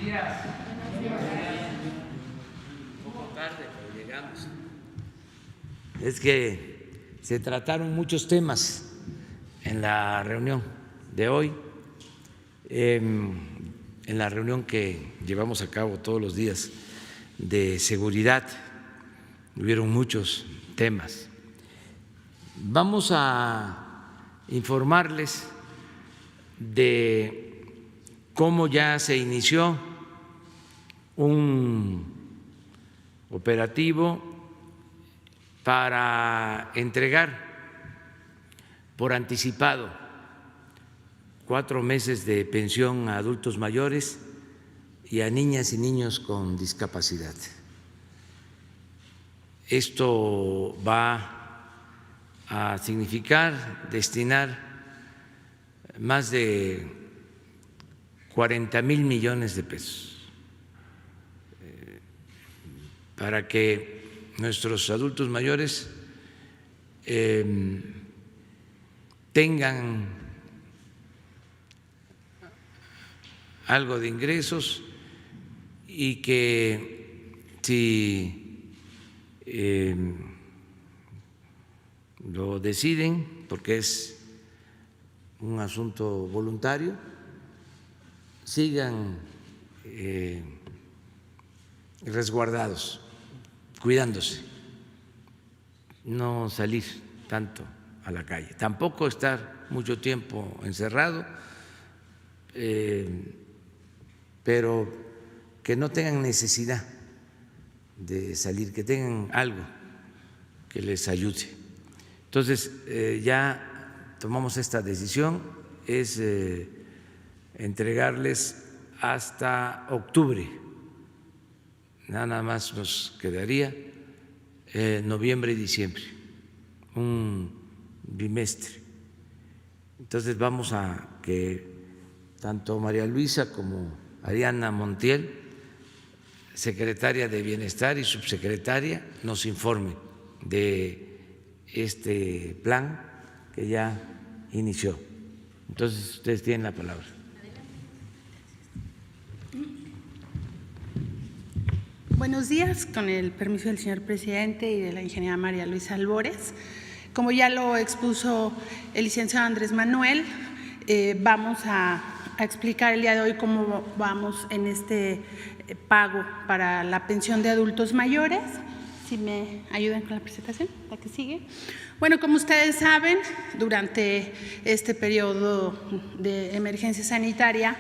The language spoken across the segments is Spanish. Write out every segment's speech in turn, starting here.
días. Un poco tarde, pero llegamos. Es que se trataron muchos temas en la reunión de hoy, en la reunión que llevamos a cabo todos los días de seguridad. Hubieron muchos temas. Vamos a informarles de cómo ya se inició un operativo para entregar por anticipado 4 meses de pensión a adultos mayores y a niñas y niños con discapacidad. Esto va a significar destinar más de 40,000 millones de pesos para que nuestros adultos mayores tengan algo de ingresos y que si lo deciden, porque es un asunto voluntario, sigan resguardados, cuidándose, no salir tanto a la calle, tampoco estar mucho tiempo encerrado, pero que no tengan necesidad de salir, que tengan algo que les ayude. Entonces, ya tomamos esta decisión, es entregarles hasta octubre, nada más nos quedaría noviembre y diciembre, un bimestre. Entonces vamos a que tanto María Luisa como Ariana Montiel, secretaria de Bienestar y subsecretaria, nos informen de este plan que ya inició. Entonces, ustedes tienen la palabra. Buenos días, con el permiso del señor presidente y de la ingeniera María Luisa Albores. Como ya lo expuso el licenciado Andrés Manuel, vamos a explicar el día de hoy cómo vamos en este pago para la pensión de adultos mayores. Si me ayudan con la presentación, la que sigue. Bueno, como ustedes saben, durante este periodo de emergencia sanitaria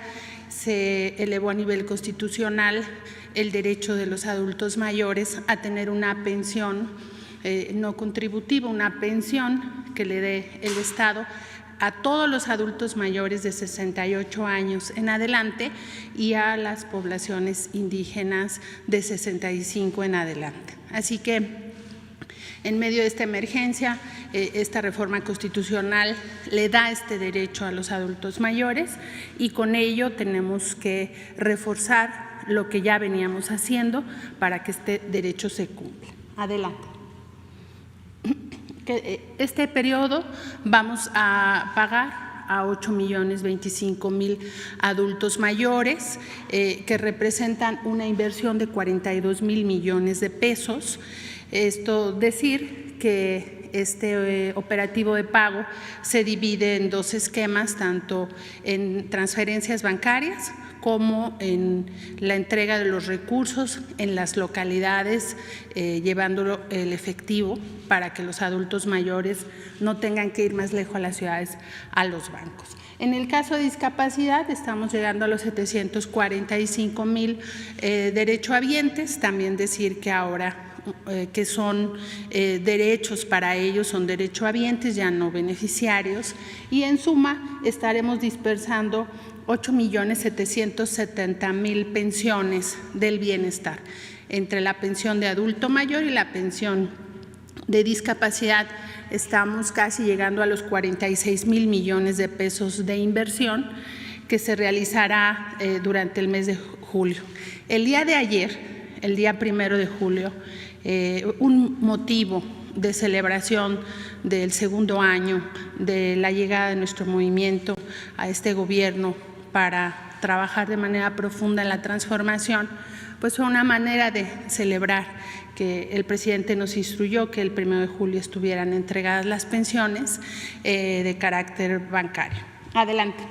se elevó a nivel constitucional el derecho de los adultos mayores a tener una pensión no contributiva, una pensión que le dé el Estado a todos los adultos mayores de 68 años en adelante y a las poblaciones indígenas de 65 en adelante. Así que en medio de esta emergencia, esta reforma constitucional le da este derecho a los adultos mayores y con ello tenemos que reforzar lo que ya veníamos haciendo para que este derecho se cumpla. Adelante. Este periodo vamos a pagar a 8,025,000 adultos mayores, que representan una inversión de 42,000 millones de pesos. Esto decir que este operativo de pago se divide en 2 esquemas, tanto en transferencias bancarias como en la entrega de los recursos en las localidades, llevándolo el efectivo para que los adultos mayores no tengan que ir más lejos a las ciudades, a los bancos. En el caso de discapacidad estamos llegando a los 745,000 derechohabientes, también decir que ahora que son derechos para ellos, son derechohabientes, ya no beneficiarios, y en suma estaremos dispersando 8,770,000 pensiones del bienestar, entre la pensión de adulto mayor y la pensión de discapacidad. Estamos casi llegando a los 46,000 millones de pesos de inversión que se realizará durante el mes de julio. El día de ayer, el día 1 de julio, un motivo de celebración del segundo año de la llegada de nuestro movimiento a este gobierno para trabajar de manera profunda en la transformación, pues fue una manera de celebrar que el presidente nos instruyó que el 1 de julio estuvieran entregadas las pensiones de carácter bancario. Adelante.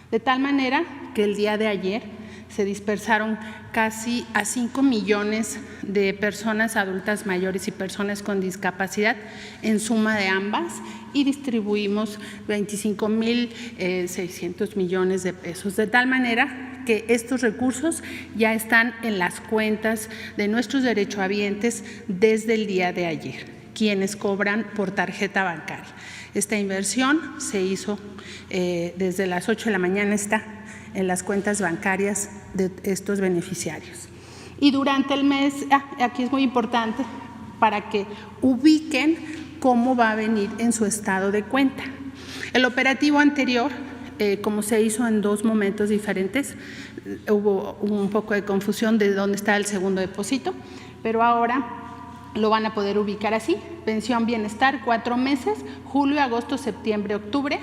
De tal manera que el día de ayer se dispersaron casi a 5 millones de personas adultas mayores y personas con discapacidad en suma de ambas, y distribuimos 25.600 millones de pesos, de tal manera que estos recursos ya están en las cuentas de nuestros derechohabientes desde el día de ayer, quienes cobran por tarjeta bancaria. Esta inversión se hizo desde las 8 de la mañana, está en las cuentas bancarias de estos beneficiarios. Y durante el mes, aquí es muy importante para que ubiquen cómo va a venir en su estado de cuenta. El operativo anterior, como se hizo en 2 momentos diferentes, hubo un poco de confusión de dónde está el segundo depósito, pero ahora lo van a poder ubicar así: pensión bienestar 4 meses, julio, agosto, septiembre, octubre.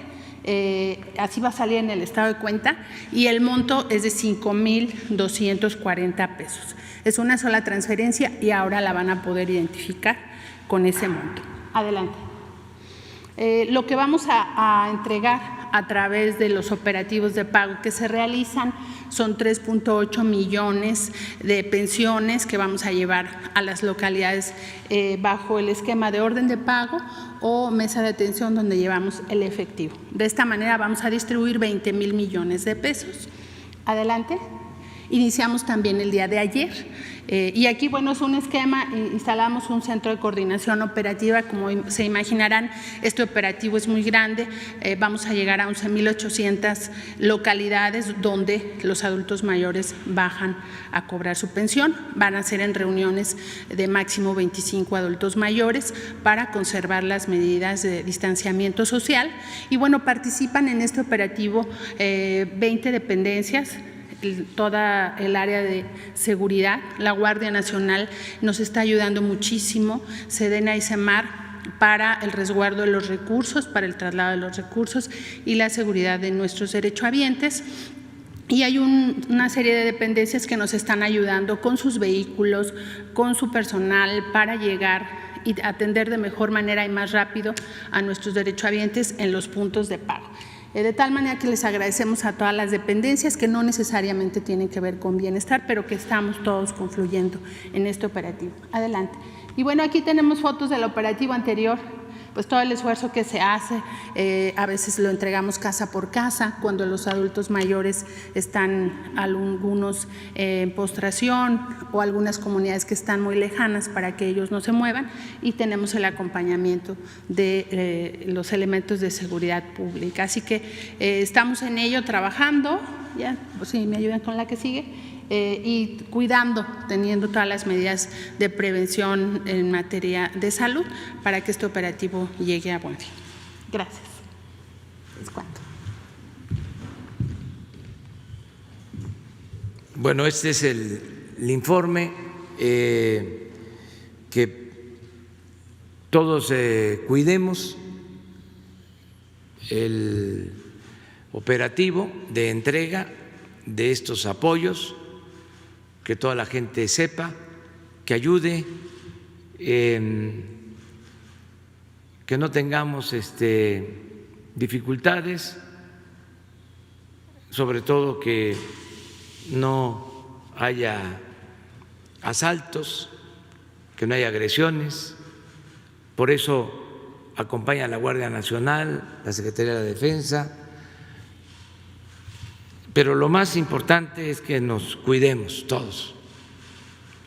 Así va a salir en el estado de cuenta, y el monto es de 5.240 pesos. Es una sola transferencia y ahora la van a poder identificar con ese monto. Adelante. Lo que vamos a entregar a través de los operativos de pago que se realizan son 3.8 millones de pensiones que vamos a llevar a las localidades bajo el esquema de orden de pago o mesa de atención, donde llevamos el efectivo. De esta manera vamos a distribuir 20.000 millones de pesos. Adelante. Iniciamos también el día de ayer y aquí, bueno, es un esquema. Instalamos un centro de coordinación operativa. Como se imaginarán, este operativo es muy grande. Vamos a llegar a 11.800 localidades donde los adultos mayores bajan a cobrar su pensión. Van a ser en reuniones de máximo 25 adultos mayores para conservar las medidas de distanciamiento social. Y bueno, participan en este operativo 20 dependencias, toda el área de seguridad. La Guardia Nacional nos está ayudando muchísimo, Sedena y Semar, para el resguardo de los recursos, para el traslado de los recursos y la seguridad de nuestros derechohabientes. Y hay una serie de dependencias que nos están ayudando con sus vehículos, con su personal, para llegar y atender de mejor manera y más rápido a nuestros derechohabientes en los puntos de pago. De tal manera que les agradecemos a todas las dependencias, que no necesariamente tienen que ver con bienestar, pero que estamos todos confluyendo en este operativo. Adelante. Y bueno, aquí tenemos fotos del operativo anterior, pues todo el esfuerzo que se hace. A veces lo entregamos casa por casa cuando los adultos mayores están algunos en postración o algunas comunidades que están muy lejanas, para que ellos no se muevan, y tenemos el acompañamiento de los elementos de seguridad pública. Así que estamos en ello trabajando. Ya, pues sí, me ayudan con la que sigue. Y cuidando, teniendo todas las medidas de prevención en materia de salud para que este operativo llegue a buen fin. Gracias. ¿Es cuánto? Bueno, este es el informe, que todos cuidemos el operativo de entrega de estos apoyos, que toda la gente sepa, que ayude, que no tengamos dificultades, sobre todo que no haya asaltos, que no haya agresiones. Por eso acompaña a la Guardia Nacional, la Secretaría de la Defensa. Pero lo más importante es que nos cuidemos todos,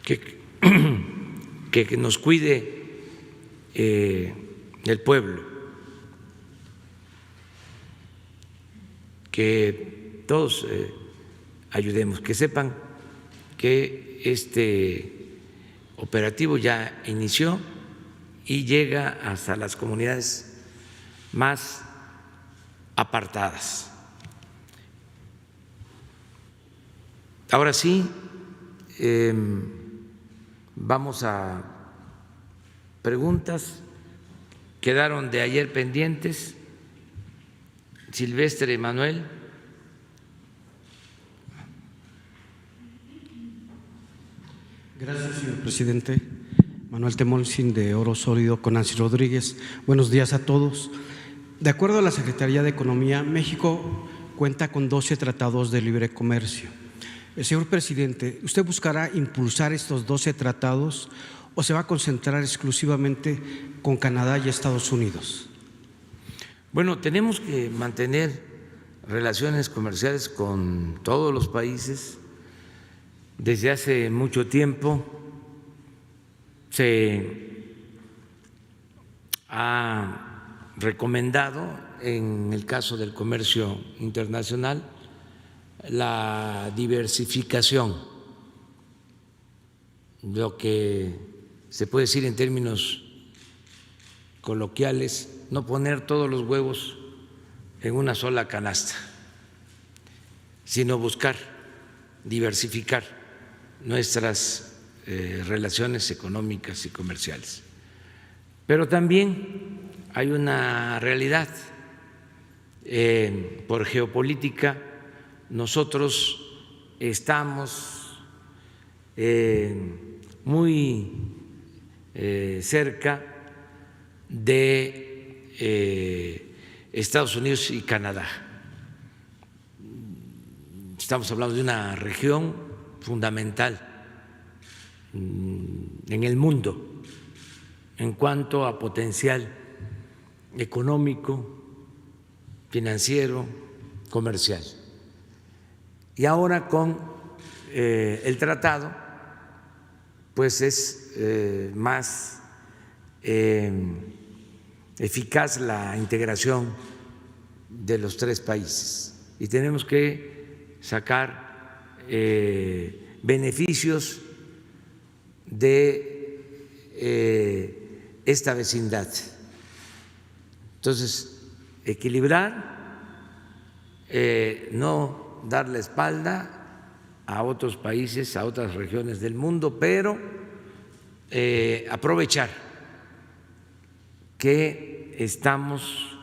que nos cuide el pueblo, que todos ayudemos, que sepan que este operativo ya inició y llega hasta las comunidades más apartadas. Ahora sí, vamos a preguntas. Quedaron de ayer pendientes. Silvestre Manuel. Gracias, señor presidente. Manuel Temolsin, de Oro Sólido, con Nancy Rodríguez. Buenos días a todos. De acuerdo a la Secretaría de Economía, México cuenta con 12 tratados de libre comercio. Señor presidente, ¿usted buscará impulsar estos 12 tratados o se va a concentrar exclusivamente con Canadá y Estados Unidos? Bueno, tenemos que mantener relaciones comerciales con todos los países. Desde hace mucho tiempo se ha recomendado, en el caso del comercio internacional, la diversificación, lo que se puede decir en términos coloquiales, no poner todos los huevos en una sola canasta, sino buscar diversificar nuestras relaciones económicas y comerciales. Pero también hay una realidad. Por geopolítica, nosotros estamos muy cerca de Estados Unidos y Canadá. Estamos hablando de una región fundamental en el mundo en cuanto a potencial económico, financiero, comercial. Y ahora con el tratado, pues es más eficaz la integración de los tres países y tenemos que sacar beneficios de esta vecindad. Entonces, equilibrar, no dar la espalda a otros países, a otras regiones del mundo, pero aprovechar que estamos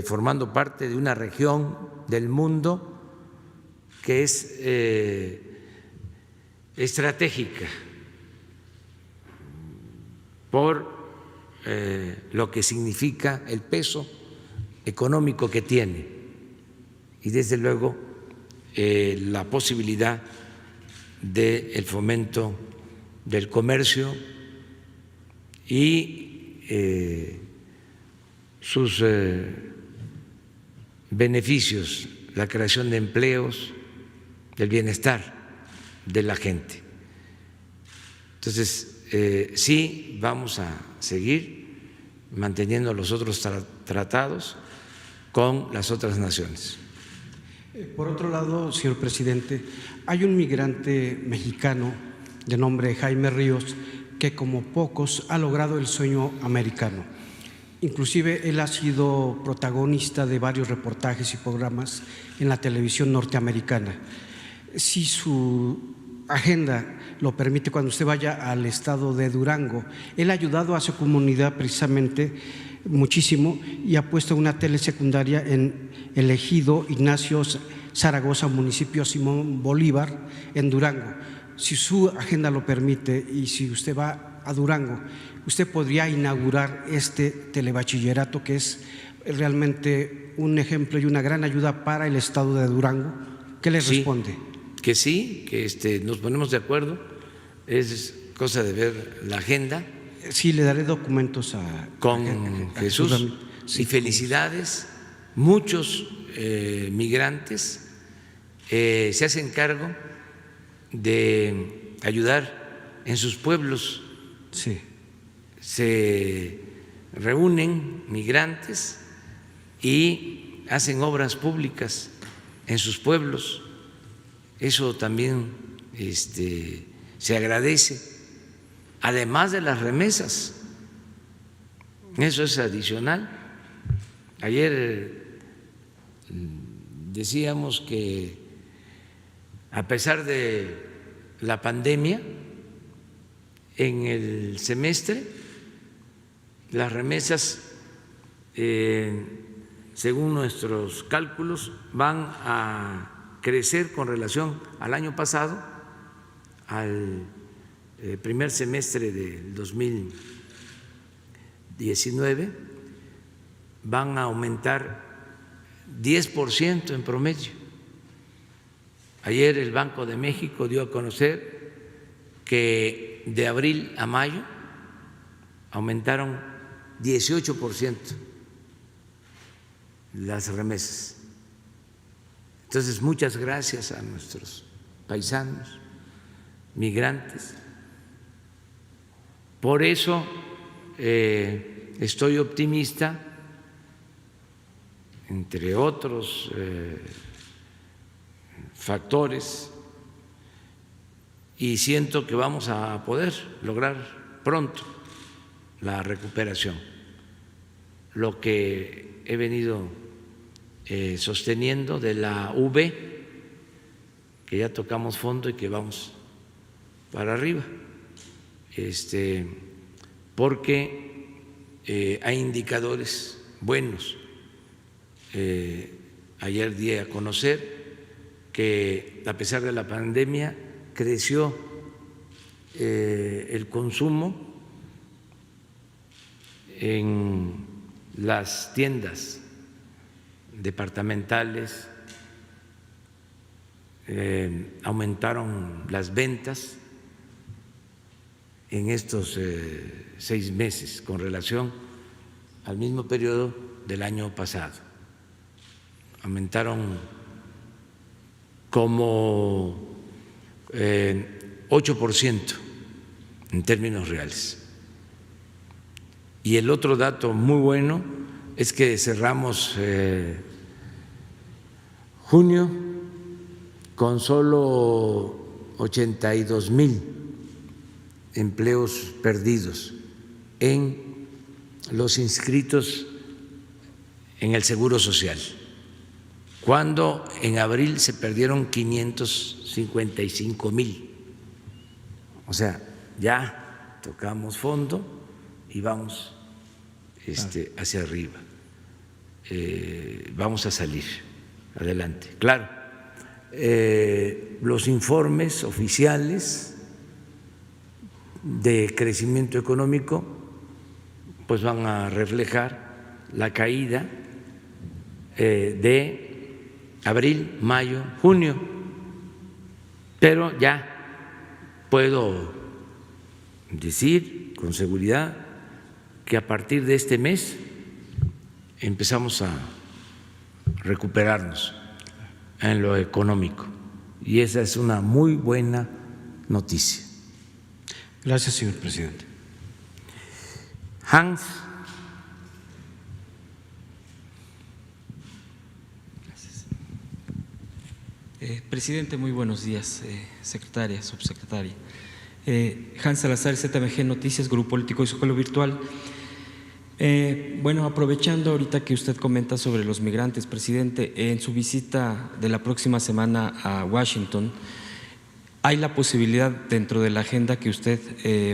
formando parte de una región del mundo que es estratégica por lo que significa el peso económico que tiene y desde luego la posibilidad del fomento del comercio y sus beneficios, la creación de empleos, el bienestar de la gente. Entonces, sí vamos a seguir manteniendo los otros tratados con las otras naciones. Por otro lado, señor presidente, hay un migrante mexicano de nombre Jaime Ríos que, como pocos, ha logrado el sueño americano. Inclusive él ha sido protagonista de varios reportajes y programas en la televisión norteamericana. Si su agenda lo permite, cuando usted vaya al estado de Durango, él ha ayudado a su comunidad precisamente muchísimo y ha puesto una telesecundaria en el ejido Ignacio Zaragoza, municipio Simón Bolívar, en Durango. Si su agenda lo permite y si usted va a Durango, usted podría inaugurar este telebachillerato que es realmente un ejemplo y una gran ayuda para el estado de Durango. ¿Qué le responde? Que sí, que nos ponemos de acuerdo, es cosa de ver la agenda. Sí, le daré documentos con Jesús sí, y felicidades. Muchos migrantes se hacen cargo de ayudar en sus pueblos. Sí. Se reúnen migrantes y hacen obras públicas en sus pueblos. Eso también se agradece, además de las remesas. Eso es adicional. Ayer decíamos que a pesar de la pandemia, en el semestre las remesas, según nuestros cálculos, van a crecer con relación al año pasado, al primer semestre del 2019 van a aumentar 10% en promedio. Ayer el Banco de México dio a conocer que de abril a mayo aumentaron 18% las remesas. Entonces, muchas gracias a nuestros paisanos migrantes. Por eso estoy optimista, entre otros factores, y siento que vamos a poder lograr pronto la recuperación. Lo que he venido sosteniendo de la V, que ya tocamos fondo y que vamos para arriba, porque hay indicadores buenos. Ayer di a conocer que a pesar de la pandemia creció el consumo en las tiendas departamentales, aumentaron las ventas en estos 6 meses con relación al mismo periodo del año pasado. Aumentaron como 8% en términos reales. Y el otro dato muy bueno es que cerramos junio con solo 82,000 empleos perdidos en los inscritos en el Seguro Social, cuando en abril se perdieron 555,000. O sea, ya tocamos fondo y vamos hacia arriba. Vamos a salir adelante. Claro, los informes oficiales de crecimiento económico pues van a reflejar la caída de abril, mayo, junio, pero ya puedo decir con seguridad que a partir de este mes empezamos a recuperarnos en lo económico, y esa es una muy buena noticia. Gracias, señor presidente. Hans. Presidente, muy buenos días. Secretaria, subsecretaria. Hans Salazar, ZMG Noticias, Grupo Político y Zócalo Virtual. Bueno, aprovechando ahorita que usted comenta sobre los migrantes, presidente, en su visita de la próxima semana a Washington, ¿hay la posibilidad dentro de la agenda que usted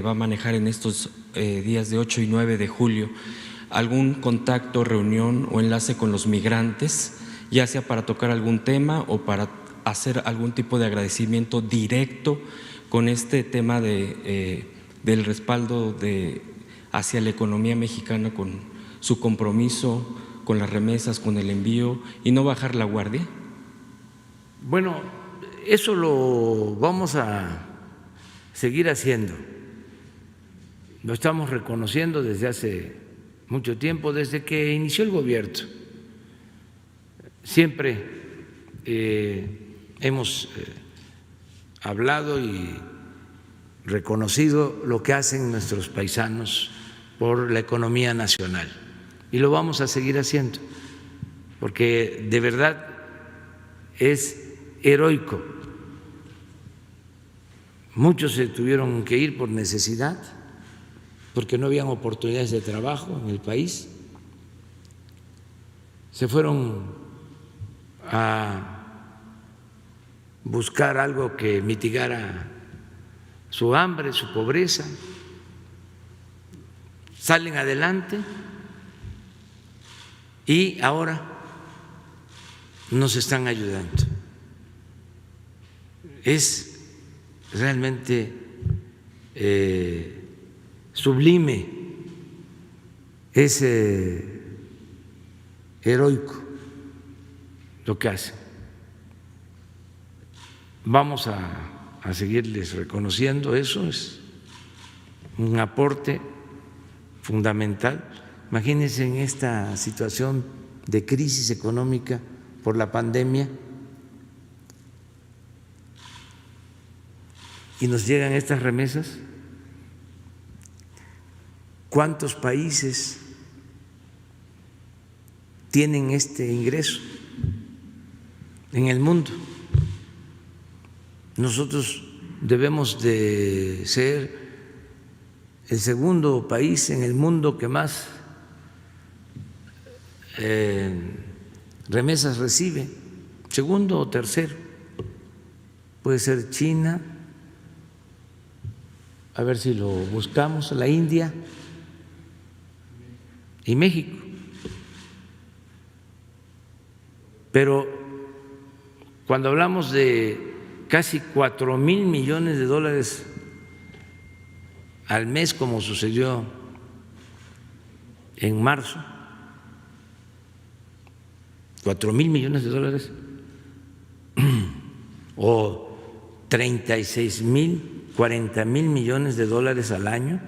va a manejar en estos días de 8 y 9 de julio, algún contacto, reunión o enlace con los migrantes, ya sea para tocar algún tema o para hacer algún tipo de agradecimiento directo con este tema del respaldo hacia la economía mexicana, con su compromiso con las remesas, con el envío, y no bajar la guardia? Bueno, eso lo vamos a seguir haciendo. Lo estamos reconociendo desde hace mucho tiempo, desde que inició el gobierno. Siempre hemos hablado y reconocido lo que hacen nuestros paisanos por la economía nacional, y lo vamos a seguir haciendo, porque de verdad es heroico. Muchos se tuvieron que ir por necesidad, porque no habían oportunidades de trabajo en el país. Se fueron a buscar algo que mitigara su hambre, su pobreza, salen adelante y ahora nos están ayudando. Es realmente sublime, es heroico lo que hacen. Vamos a seguirles reconociendo, eso es un aporte fundamental. Imagínense en esta situación de crisis económica por la pandemia y nos llegan estas remesas. ¿Cuántos países tienen este ingreso en el mundo? Nosotros debemos de ser el segundo país en el mundo que más remesas recibe, segundo o tercero. Puede ser China, a ver si lo buscamos, la India y México. Pero cuando hablamos de casi 4,000 millones de dólares al mes, como sucedió en marzo, 4,000 millones de dólares o 36,000, 40,000 millones de dólares al año,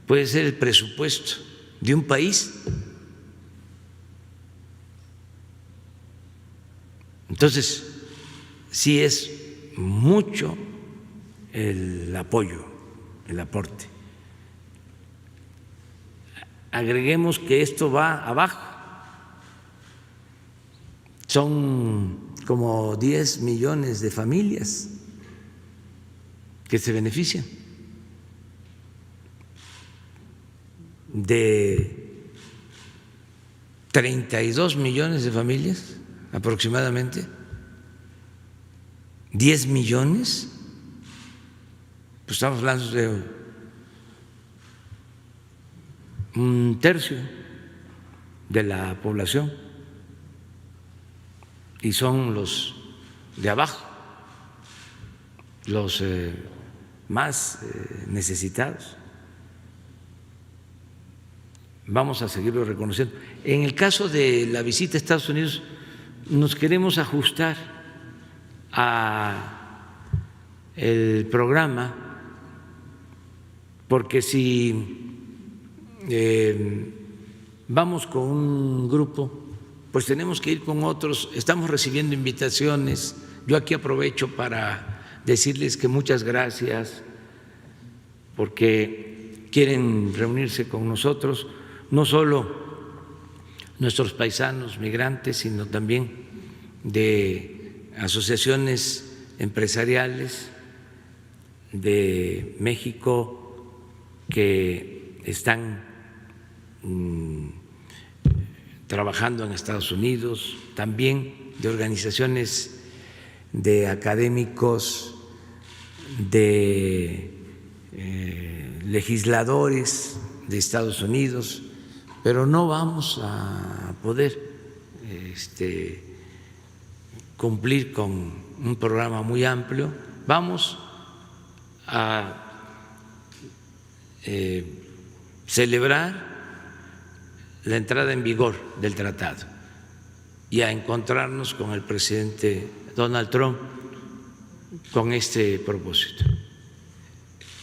puede ser el presupuesto de un país. Entonces, sí es mucho el apoyo, el aporte. Agreguemos que esto va abajo, son como 10 millones de familias que se benefician de 32 millones de familias aproximadamente. 10 millones, pues estamos hablando de un tercio de la población y son los de abajo, los más necesitados. Vamos a seguirlo reconociendo. En el caso de la visita a Estados Unidos, nos queremos ajustar a el programa, porque si vamos con un grupo, pues tenemos que ir con otros. Estamos recibiendo invitaciones. Yo aquí aprovecho para decirles que muchas gracias porque quieren reunirse con nosotros, no solo nuestros paisanos migrantes, sino también de asociaciones empresariales de México que están trabajando en Estados Unidos, también de organizaciones de académicos, de legisladores de Estados Unidos, pero no vamos a poder cumplir con un programa muy amplio. Vamos a celebrar la entrada en vigor del tratado y a encontrarnos con el presidente Donald Trump con este propósito.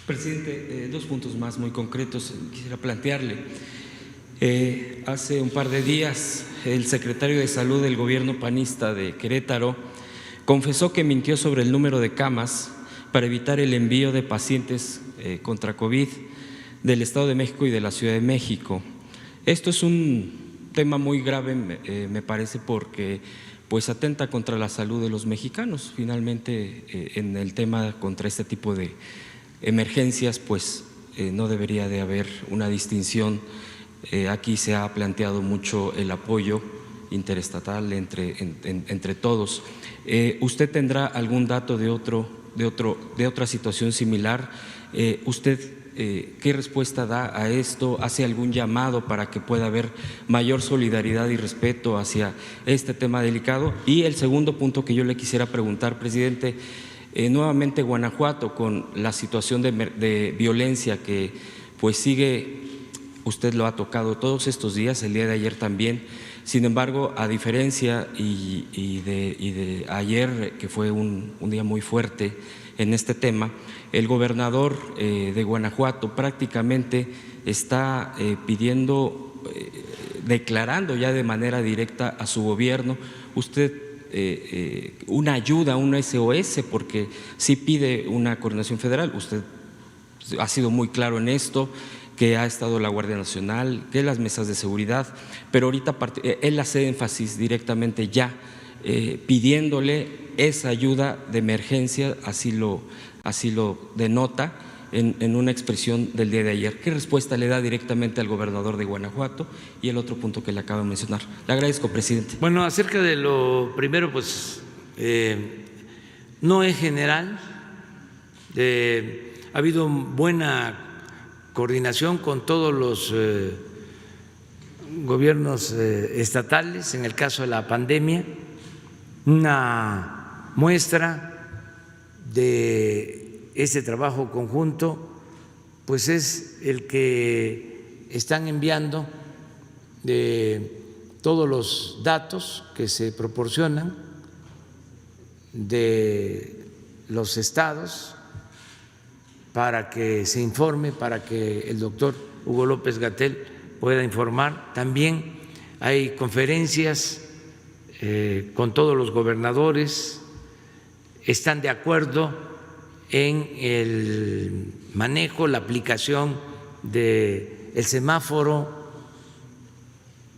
Presidente, 2 puntos más muy concretos quisiera plantearle. Hace un par de días el secretario de Salud del gobierno panista de Querétaro confesó que mintió sobre el número de camas para evitar el envío de pacientes contra COVID del Estado de México y de la Ciudad de México. Esto es un tema muy grave, me parece, porque pues atenta contra la salud de los mexicanos. Finalmente, en el tema contra este tipo de emergencias, pues no debería de haber una distinción. Aquí se ha planteado mucho el apoyo interestatal entre todos. ¿Usted tendrá algún dato de otra situación similar? ¿Usted qué respuesta da a esto? ¿Hace algún llamado para que pueda haber mayor solidaridad y respeto hacia este tema delicado? Y el segundo punto que yo le quisiera preguntar, presidente, Nuevamente Guanajuato, con la situación de violencia que pues sigue, usted lo ha tocado todos estos días, el día de ayer también. Sin embargo, a diferencia y de ayer, que fue un día muy fuerte en este tema, el gobernador de Guanajuato prácticamente está pidiendo, declarando ya de manera directa a su gobierno, usted una ayuda, un SOS, porque sí pide una coordinación federal. Usted ha sido muy claro en esto, que ha estado la Guardia Nacional, que las mesas de seguridad, pero ahorita él hace énfasis directamente ya pidiéndole esa ayuda de emergencia, así lo denota en una expresión del día de ayer. ¿Qué respuesta le da directamente al gobernador de Guanajuato? Y el otro punto que le acabo de mencionar. Le agradezco, presidente. Bueno, acerca de lo primero, pues no es general. Ha habido buena coordinación con todos los gobiernos estatales en el caso de la pandemia. Una muestra de ese trabajo conjunto pues es el que están enviando de todos los datos que se proporcionan de los estados para que se informe, para que el doctor Hugo López-Gatell pueda informar. También hay conferencias con todos los gobernadores, están de acuerdo en el manejo, la aplicación del semáforo.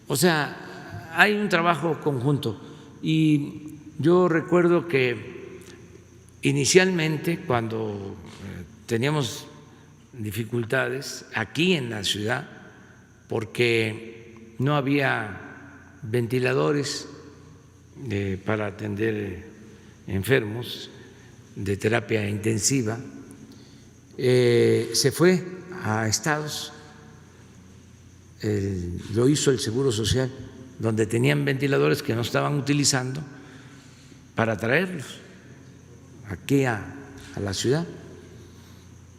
O sea, hay un trabajo conjunto. Y yo recuerdo que inicialmente, cuando teníamos dificultades aquí en la ciudad, porque no había ventiladores para atender enfermos de terapia intensiva, se fue a estados, lo hizo el Seguro Social, donde tenían ventiladores que no estaban utilizando, para traerlos aquí a la ciudad,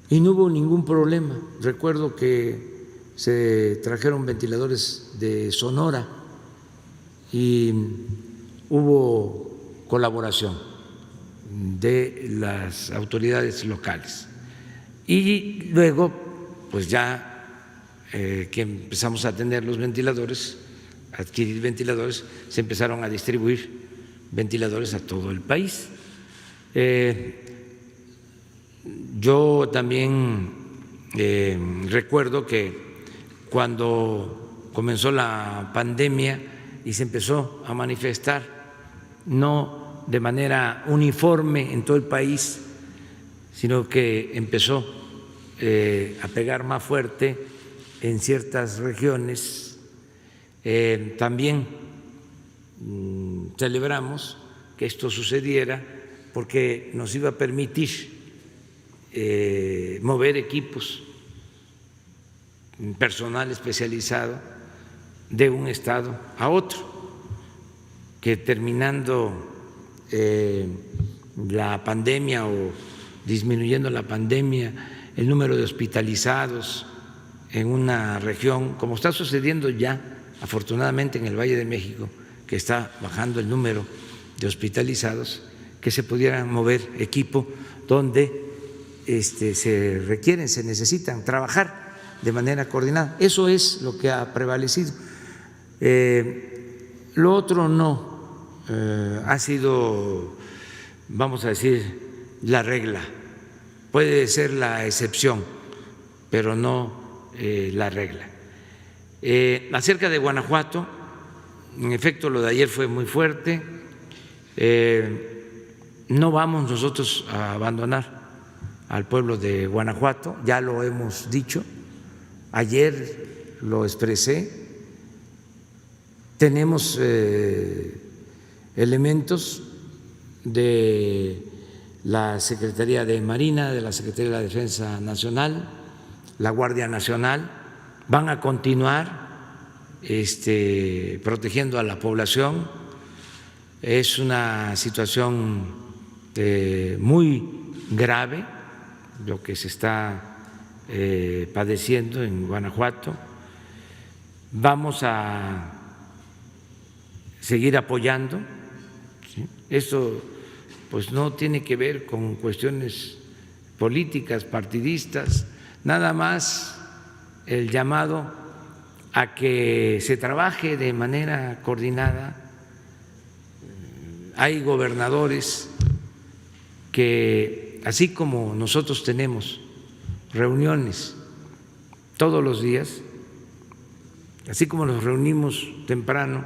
y no hubo ningún problema. Recuerdo que se trajeron ventiladores de Sonora y hubo colaboración de las autoridades locales. Y luego, pues ya que empezamos a tener los ventiladores, a adquirir ventiladores, se empezaron a distribuir ventiladores a todo el país. Yo también recuerdo que cuando comenzó la pandemia y se empezó a manifestar, no de manera uniforme en todo el país, sino que empezó a pegar más fuerte en ciertas regiones. También celebramos que esto sucediera porque nos iba a permitir mover equipos, personal especializado de un estado a otro, que terminando la pandemia o disminuyendo la pandemia, el número de hospitalizados en una región, como está sucediendo ya afortunadamente en el Valle de México, que está bajando el número de hospitalizados, que se pudieran mover equipo donde se requieren, se necesitan, trabajar de manera coordinada. Eso es lo que ha prevalecido. Lo otro no ha sido, vamos a decir, la regla. Puede ser la excepción, pero no la regla. Acerca de Guanajuato, en efecto, lo de ayer fue muy fuerte. No vamos nosotros a abandonar al pueblo de Guanajuato, ya lo hemos dicho, ayer lo expresé. Tenemos elementos de la Secretaría de Marina, de la Secretaría de la Defensa Nacional, la Guardia Nacional, van a continuar protegiendo a la población. Es una situación muy grave lo que se está padeciendo en Guanajuato. Vamos a seguir apoyando, ¿sí? Esto pues no tiene que ver con cuestiones políticas, partidistas, nada más el llamado a que se trabaje de manera coordinada. Hay gobernadores que, así como nosotros tenemos reuniones todos los días, así como nos reunimos temprano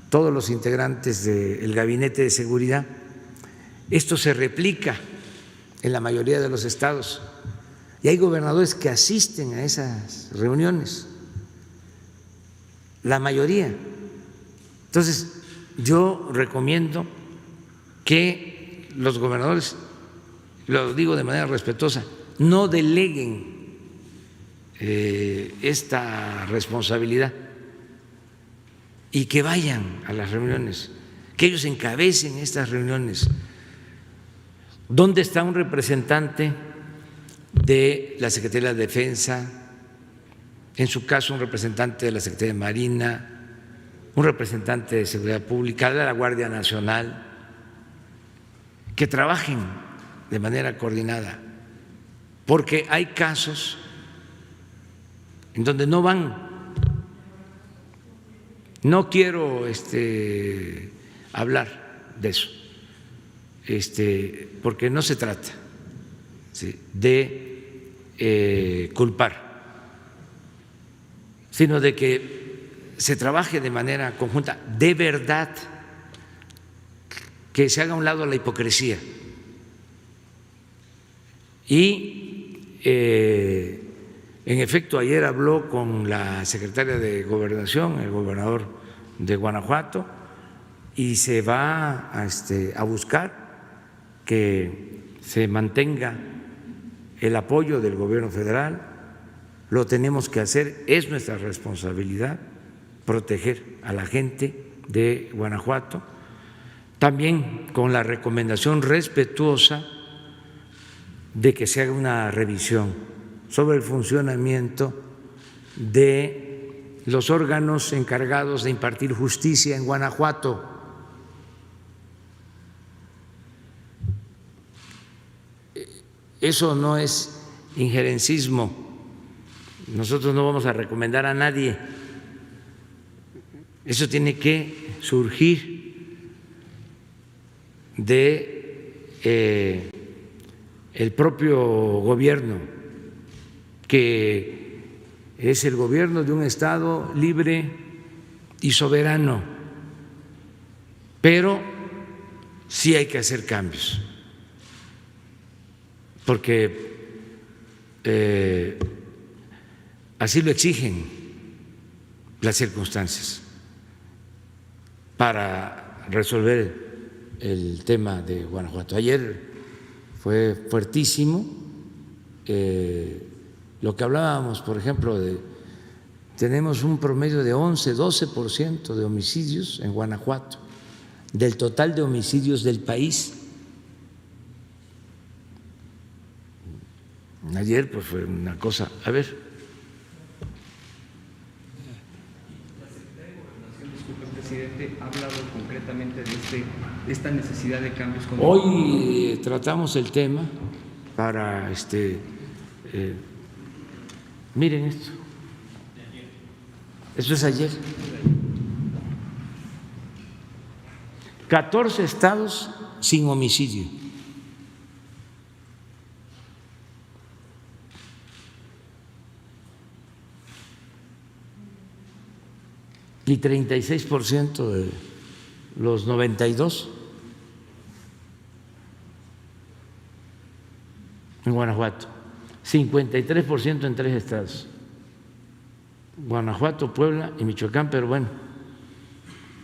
todos los integrantes del Gabinete de Seguridad, esto se replica en la mayoría de los estados y hay gobernadores que asisten a esas reuniones, la mayoría. Entonces, yo recomiendo que los gobernadores, lo digo de manera respetuosa, no deleguen esta responsabilidad y que vayan a las reuniones, que ellos encabecen estas reuniones. ¿Dónde está un representante de la Secretaría de Defensa? En su caso, un representante de la Secretaría de Marina, un representante de Seguridad Pública, de la Guardia Nacional, que trabajen de manera coordinada, porque hay casos en donde no van. No quiero hablar de eso, porque no se trata, ¿sí?, de culpar, sino de que se trabaje de manera conjunta, de verdad, que se haga a un lado la hipocresía. Y en efecto, ayer habló con la secretaria de Gobernación, el gobernador de Guanajuato, y se va a buscar que se mantenga el apoyo del gobierno federal. Lo tenemos que hacer, es nuestra responsabilidad proteger a la gente de Guanajuato, también con la recomendación respetuosa de que se haga una revisión sobre el funcionamiento de los órganos encargados de impartir justicia en Guanajuato. Eso no es injerencismo. Nosotros no vamos a recomendar a nadie. Eso tiene que surgir de el propio gobierno, que es el gobierno de un Estado libre y soberano, pero sí hay que hacer cambios, porque así lo exigen las circunstancias para resolver el tema de Guanajuato. Ayer fue fuertísimo lo que hablábamos, por ejemplo, tenemos un promedio de 11-12% de homicidios en Guanajuato, del total de homicidios del país. Ayer pues fue una cosa, a ver. Presidente, ha hablado concretamente de esta necesidad de cambios. Hoy tratamos el tema para miren esto. Eso es ayer. 14 estados sin homicidio. Y 36% de los 92 en Guanajuato, 53% en 3 estados, Guanajuato, Puebla y Michoacán, pero bueno,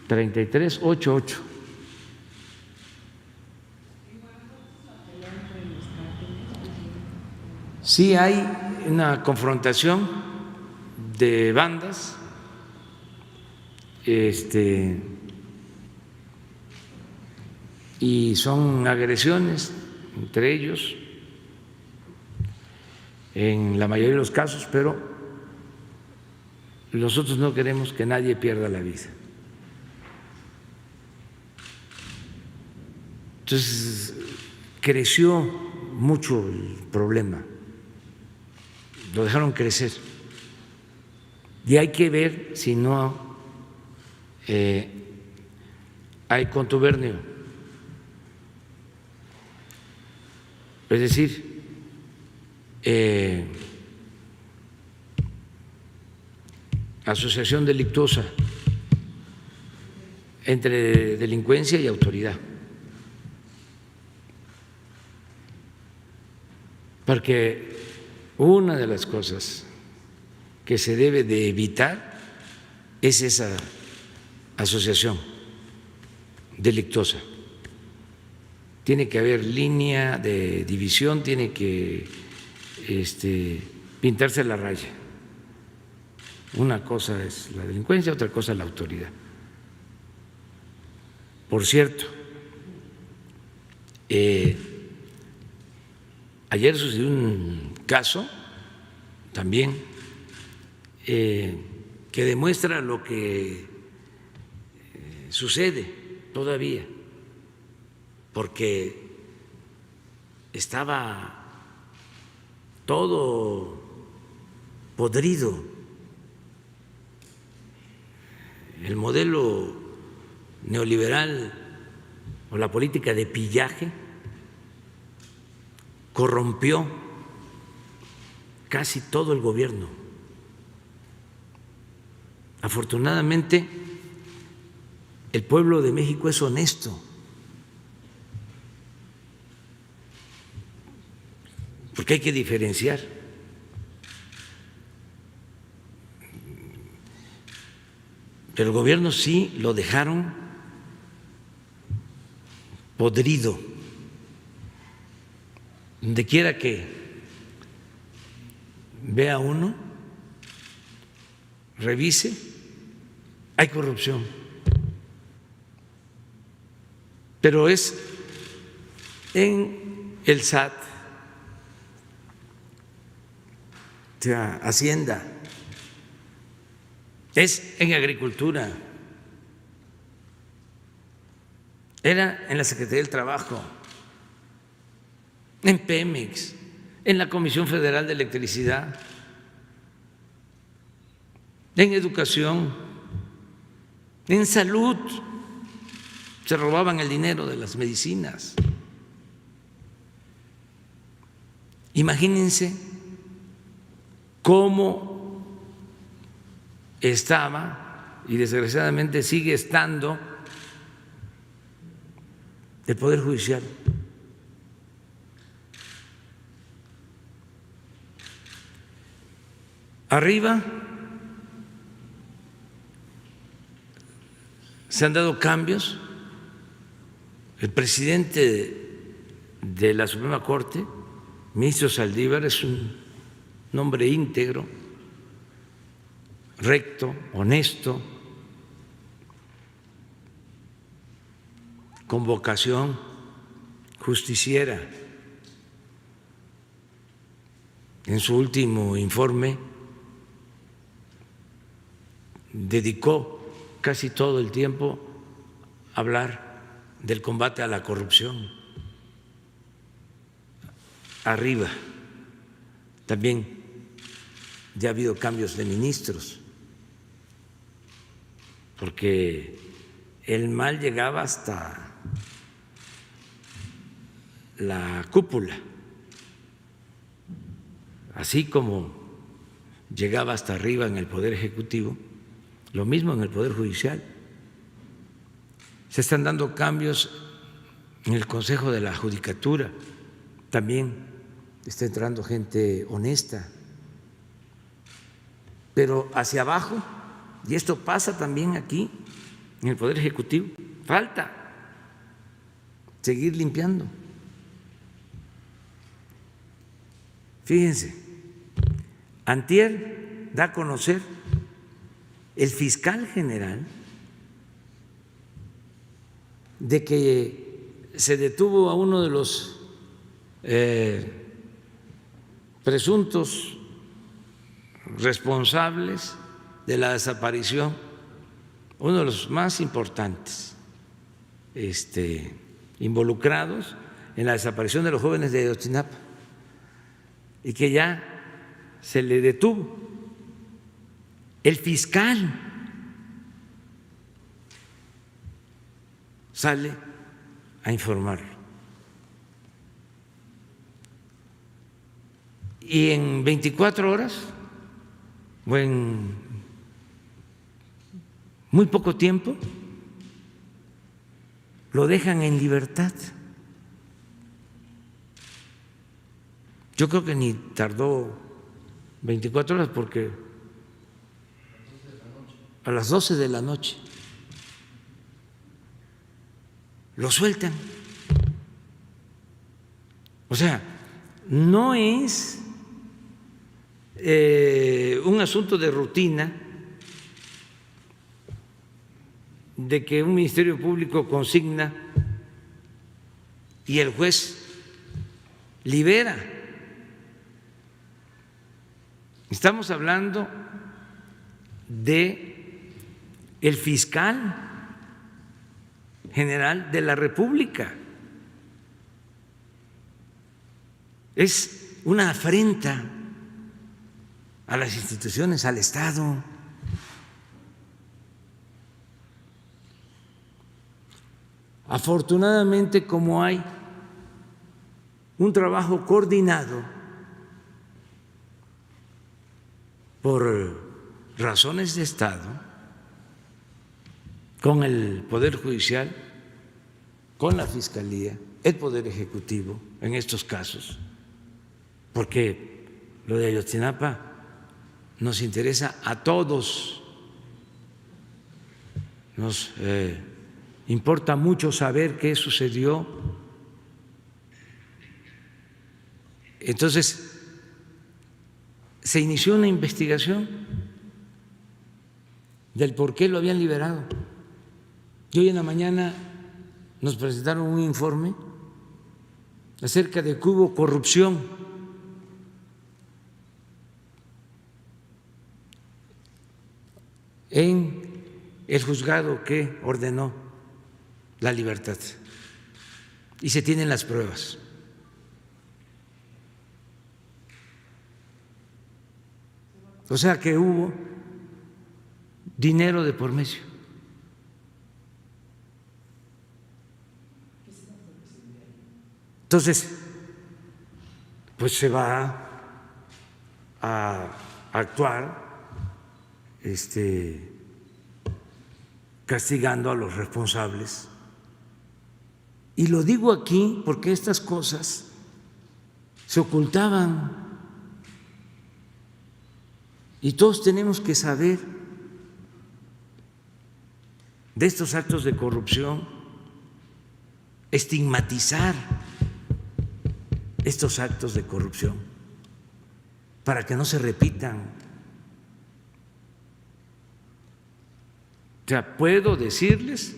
33, 8, 8. Sí hay una confrontación de bandas. y son agresiones entre ellos en la mayoría de los casos, pero nosotros no queremos que nadie pierda la vida. Entonces, creció mucho el problema, lo dejaron crecer y hay que ver si no hay contubernio, es decir, asociación delictuosa entre delincuencia y autoridad. Porque una de las cosas que se debe de evitar es esa asociación delictuosa. Tiene que haber línea de división, tiene que pintarse la raya. Una cosa es la delincuencia, otra cosa es la autoridad. Por cierto, ayer sucedió un caso también que demuestra lo que sucede todavía, porque estaba todo podrido. El modelo neoliberal o la política de pillaje corrompió casi todo el gobierno. Afortunadamente, el pueblo de México es honesto, porque hay que diferenciar. Pero el gobierno sí lo dejaron podrido. Donde quiera que vea uno, revise, hay corrupción. Pero es en el SAT, o sea, Hacienda, es en Agricultura, era en la Secretaría del Trabajo, en Pemex, en la Comisión Federal de Electricidad, en Educación, en Salud. Se robaban el dinero de las medicinas. Imagínense cómo estaba, y desgraciadamente sigue estando, el Poder Judicial. Arriba se han dado cambios. El presidente de la Suprema Corte, ministro Saldívar, es un hombre íntegro, recto, honesto, con vocación justiciera. En su último informe dedicó casi todo el tiempo a hablar del combate a la corrupción. Arriba también ya ha habido cambios de ministros, porque el mal llegaba hasta la cúpula, así como llegaba hasta arriba en el Poder Ejecutivo, lo mismo en el Poder Judicial. Se están dando cambios en el Consejo de la Judicatura, también está entrando gente honesta, pero hacia abajo, y esto pasa también aquí en el Poder Ejecutivo, falta seguir limpiando. Fíjense, antier da a conocer el fiscal general de que se detuvo a uno de los presuntos responsables de la desaparición, uno de los más importantes involucrados en la desaparición de los jóvenes de Ayotzinapa, y que ya se le detuvo. El fiscal sale a informarlo. Y en 24 horas, o en muy poco tiempo, lo dejan en libertad. Yo creo que ni tardó 24 horas porque a las 12 de la noche lo sueltan. O sea, no es un asunto de rutina de que un ministerio público consigna y el juez libera. Estamos hablando de el fiscal general de la República. Es una afrenta a las instituciones, al Estado. Afortunadamente, como hay un trabajo coordinado por razones de Estado con el Poder Judicial, con la Fiscalía, el Poder Ejecutivo en estos casos, porque lo de Ayotzinapa nos interesa a todos, nos importa mucho saber qué sucedió. Entonces, se inició una investigación del por qué lo habían liberado. Y hoy en la mañana nos presentaron un informe acerca de que hubo corrupción en el juzgado que ordenó la libertad. Y se tienen las pruebas. O sea que hubo dinero de por medio. Entonces, pues se va a actuar castigando a los responsables. Y lo digo aquí porque estas cosas se ocultaban. Y todos tenemos que saber de estos actos de corrupción, estigmatizar estos actos de corrupción para que no se repitan. O sea, puedo decirles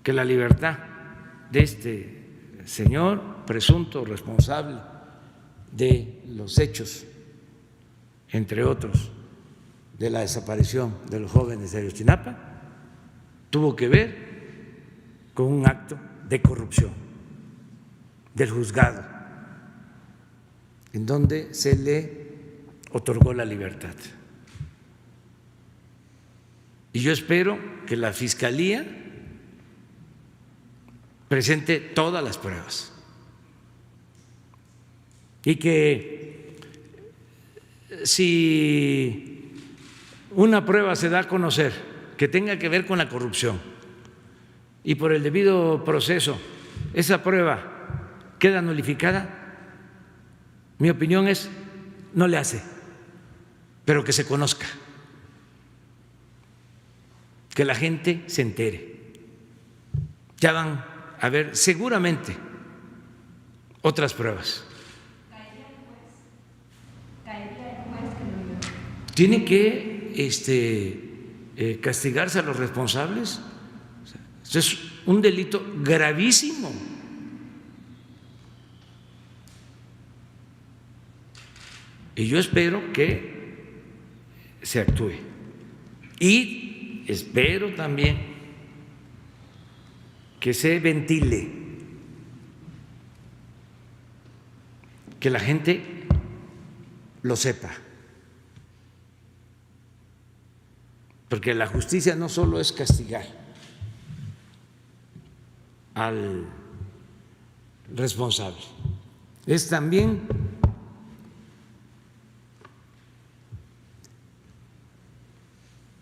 que la libertad de este señor presunto responsable de los hechos, entre otros, de la desaparición de los jóvenes de Ayotzinapa, tuvo que ver con un acto de corrupción del juzgado, en donde se le otorgó la libertad. Y yo espero que la Fiscalía presente todas las pruebas y que si una prueba se da a conocer que tenga que ver con la corrupción y por el debido proceso esa prueba queda nulificada, mi opinión es no le hace, pero que se conozca, que la gente se entere. Ya van a haber seguramente otras pruebas. Tiene que castigarse a los responsables. Esto es un delito gravísimo. Y yo espero que se actúe. Y espero también que se ventile, que la gente lo sepa. Porque la justicia no solo es castigar al responsable, es también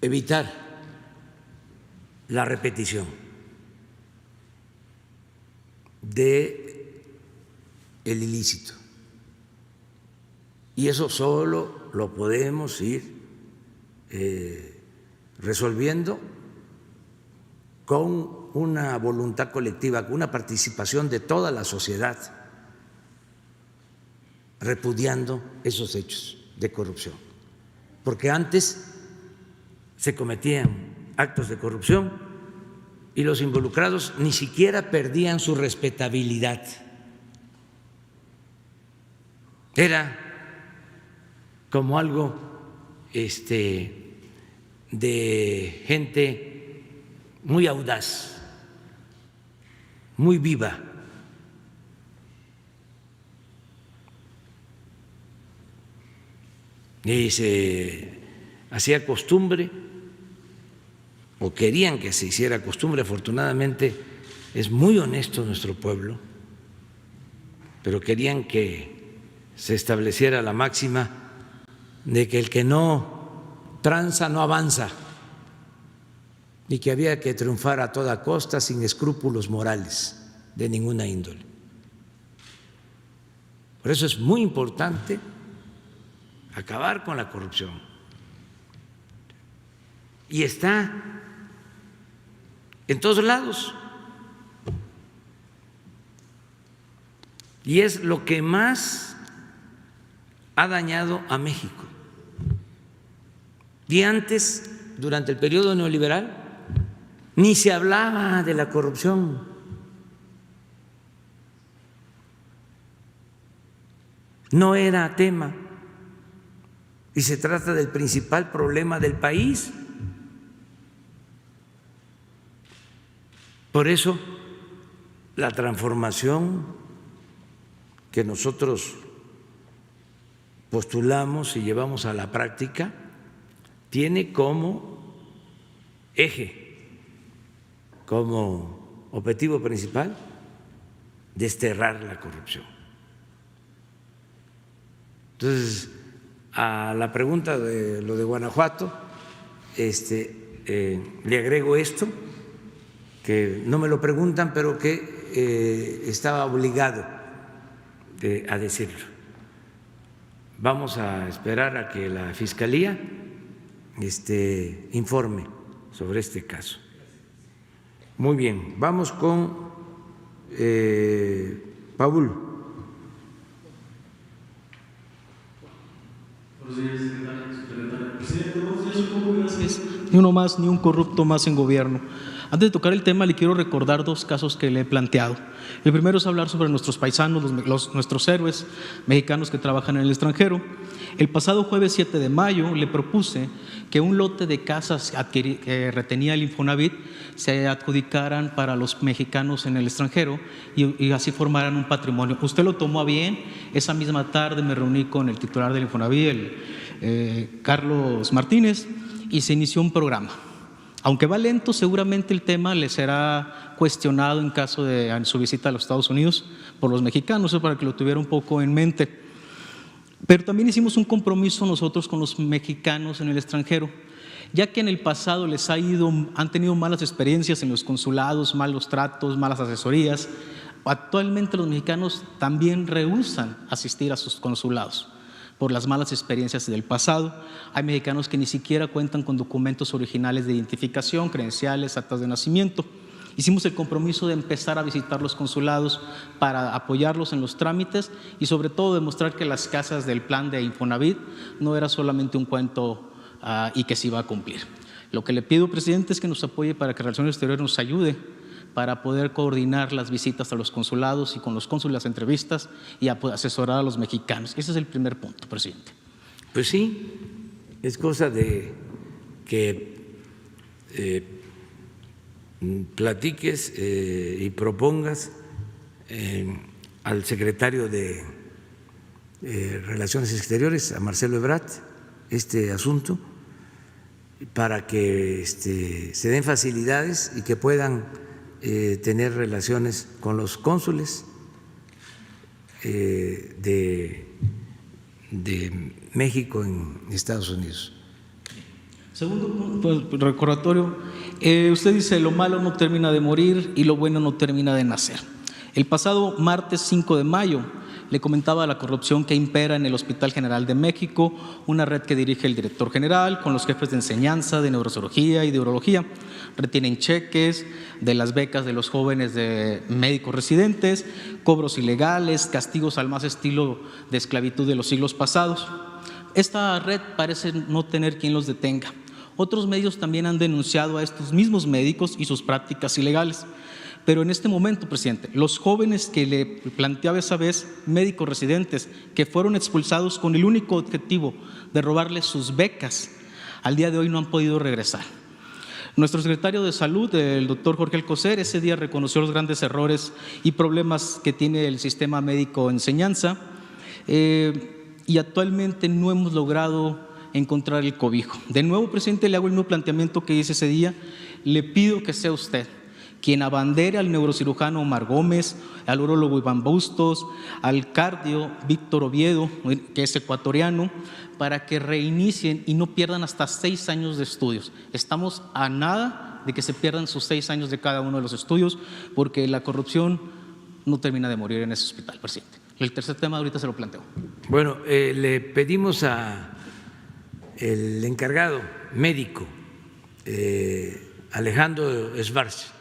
evitar la repetición de el ilícito. Y eso solo lo podemos ir resolviendo con una voluntad colectiva, con una participación de toda la sociedad, repudiando esos hechos de corrupción. Porque antes se cometían actos de corrupción y los involucrados ni siquiera perdían su respetabilidad. Era como algo de gente muy audaz, muy viva. Y se hacía costumbre, o querían que se hiciera costumbre. Afortunadamente es muy honesto nuestro pueblo, pero querían que se estableciera la máxima de que el que no tranza no avanza y que había que triunfar a toda costa sin escrúpulos morales de ninguna índole. Por eso es muy importante acabar con la corrupción. Y está en todos lados. Y es lo que más ha dañado a México. Y antes, durante el periodo neoliberal, ni se hablaba de la corrupción. No era tema. Y se trata del principal problema del país. Por eso, la transformación que nosotros postulamos y llevamos a la práctica tiene como eje, como objetivo principal, desterrar la corrupción. Entonces, a la pregunta de lo de Guanajuato, le agrego esto, que no me lo preguntan, pero que estaba obligado a decirlo. Vamos a esperar a que la Fiscalía informe sobre este caso. Muy bien, vamos con Paul. Buenos días, secretaria. Presidente, buenos días. ¿Cómo gracias? Ni uno más, ni un corrupto más en gobierno. Antes de tocar el tema, le quiero recordar dos casos que le he planteado. El primero es hablar sobre nuestros paisanos, nuestros héroes mexicanos que trabajan en el extranjero. El pasado jueves 7 de mayo le propuse que un lote de casas que retenía el Infonavit se adjudicaran para los mexicanos en el extranjero y así formaran un patrimonio. Usted lo tomó a bien. Esa misma tarde me reuní con el titular del Infonavit, Carlos Martínez, y se inició un programa. Aunque va lento, seguramente el tema le será cuestionado en caso de su visita a los Estados Unidos por los mexicanos, para que lo tuviera un poco en mente. Pero también hicimos un compromiso nosotros con los mexicanos en el extranjero, ya que en el pasado han tenido malas experiencias en los consulados, malos tratos, malas asesorías. Actualmente los mexicanos también rehúsan asistir a sus consulados por las malas experiencias del pasado. Hay mexicanos que ni siquiera cuentan con documentos originales de identificación, credenciales, actas de nacimiento. Hicimos el compromiso de empezar a visitar los consulados para apoyarlos en los trámites y sobre todo demostrar que las casas del plan de Infonavit no era solamente un cuento y que se iba a cumplir. Lo que le pido, presidente, es que nos apoye para que Relaciones Exteriores nos ayude para poder coordinar las visitas a los consulados y con los cónsules las entrevistas y asesorar a los mexicanos. Ese es el primer punto, presidente. Pues sí, es cosa de que platiques y propongas al secretario de Relaciones Exteriores, a Marcelo Ebrard, este asunto, para que se den facilidades y que puedan tener relaciones con los cónsules de México en Estados Unidos. Segundo punto, pues, recordatorio, usted dice lo malo no termina de morir y lo bueno no termina de nacer. El pasado martes 5 de mayo le comentaba la corrupción que impera en el Hospital General de México, una red que dirige el director general con los jefes de enseñanza, de neurocirugía y de urología. Retienen cheques de las becas de los jóvenes de médicos residentes, cobros ilegales, castigos al más estilo de esclavitud de los siglos pasados. Esta red parece no tener quien los detenga. Otros medios también han denunciado a estos mismos médicos y sus prácticas ilegales. Pero en este momento, presidente, los jóvenes que le planteaba esa vez, médicos residentes, que fueron expulsados con el único objetivo de robarles sus becas, al día de hoy no han podido regresar. Nuestro secretario de Salud, el doctor Jorge Alcocer, ese día reconoció los grandes errores y problemas que tiene el sistema médico de enseñanza y actualmente no hemos logrado encontrar el cobijo. De nuevo, presidente, le hago el mismo planteamiento que hice ese día. Le pido que sea usted quien abandere al neurocirujano Omar Gómez, al urólogo Iván Bustos, al cardio Víctor Oviedo, que es ecuatoriano, para que reinicien y no pierdan hasta 6 años de estudios. Estamos a nada de que se pierdan sus 6 años de cada uno de los estudios, porque la corrupción no termina de morir en ese hospital, presidente. El tercer tema ahorita se lo planteo. Bueno, le pedimos al encargado médico, Alejandro Schwartz,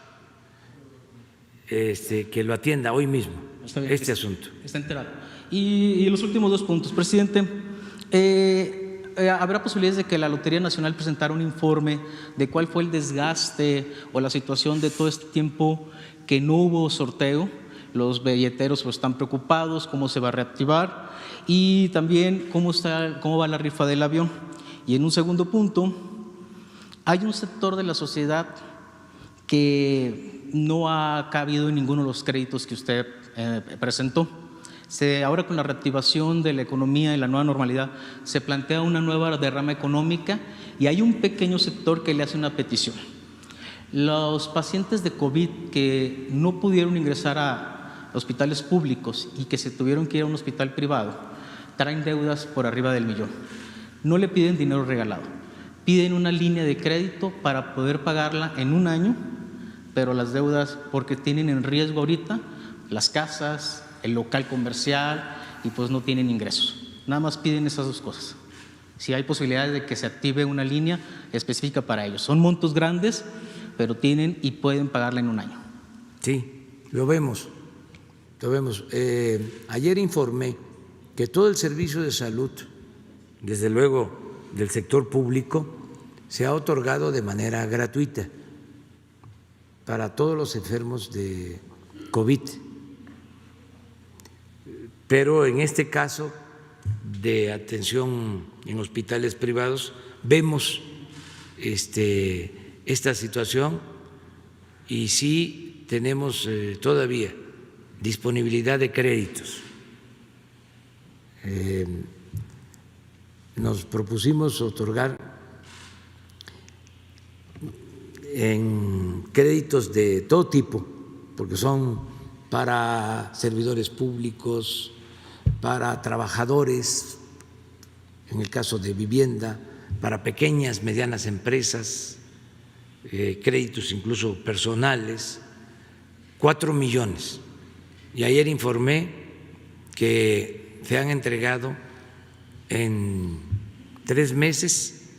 que lo atienda hoy mismo, este asunto. Está enterado. Y los últimos 2 puntos, presidente. ¿Habrá posibilidades de que la Lotería Nacional presentara un informe de cuál fue el desgaste o la situación de todo este tiempo que no hubo sorteo? Los billeteros pues, están preocupados, cómo se va a reactivar y también cómo va la rifa del avión. Y en un segundo punto, hay un sector de la sociedad que no ha cabido en ninguno de los créditos que usted presentó. Ahora con la reactivación de la economía y la nueva normalidad se plantea una nueva derrama económica y hay un pequeño sector que le hace una petición. Los pacientes de COVID que no pudieron ingresar a hospitales públicos y que se tuvieron que ir a un hospital privado traen deudas por arriba del 1 millón. No le piden dinero regalado, piden una línea de crédito para poder pagarla en un año, pero las deudas porque tienen en riesgo ahorita las casas, el local comercial y pues no tienen ingresos. Nada más piden esas 2 cosas. Si hay posibilidades de que se active una línea específica para ellos. Son montos grandes, pero tienen y pueden pagarla en un año. Sí, lo vemos. Ayer informé que todo el servicio de salud, desde luego del sector público, se ha otorgado de manera gratuita para todos los enfermos de COVID. Pero en este caso de atención en hospitales privados vemos esta situación y sí tenemos todavía disponibilidad de créditos. Nos propusimos otorgar en créditos de todo tipo, porque son para servidores públicos, para trabajadores, en el caso de vivienda, para pequeñas, medianas empresas, créditos incluso personales, 4 millones. Y ayer informé que se han entregado en 3 meses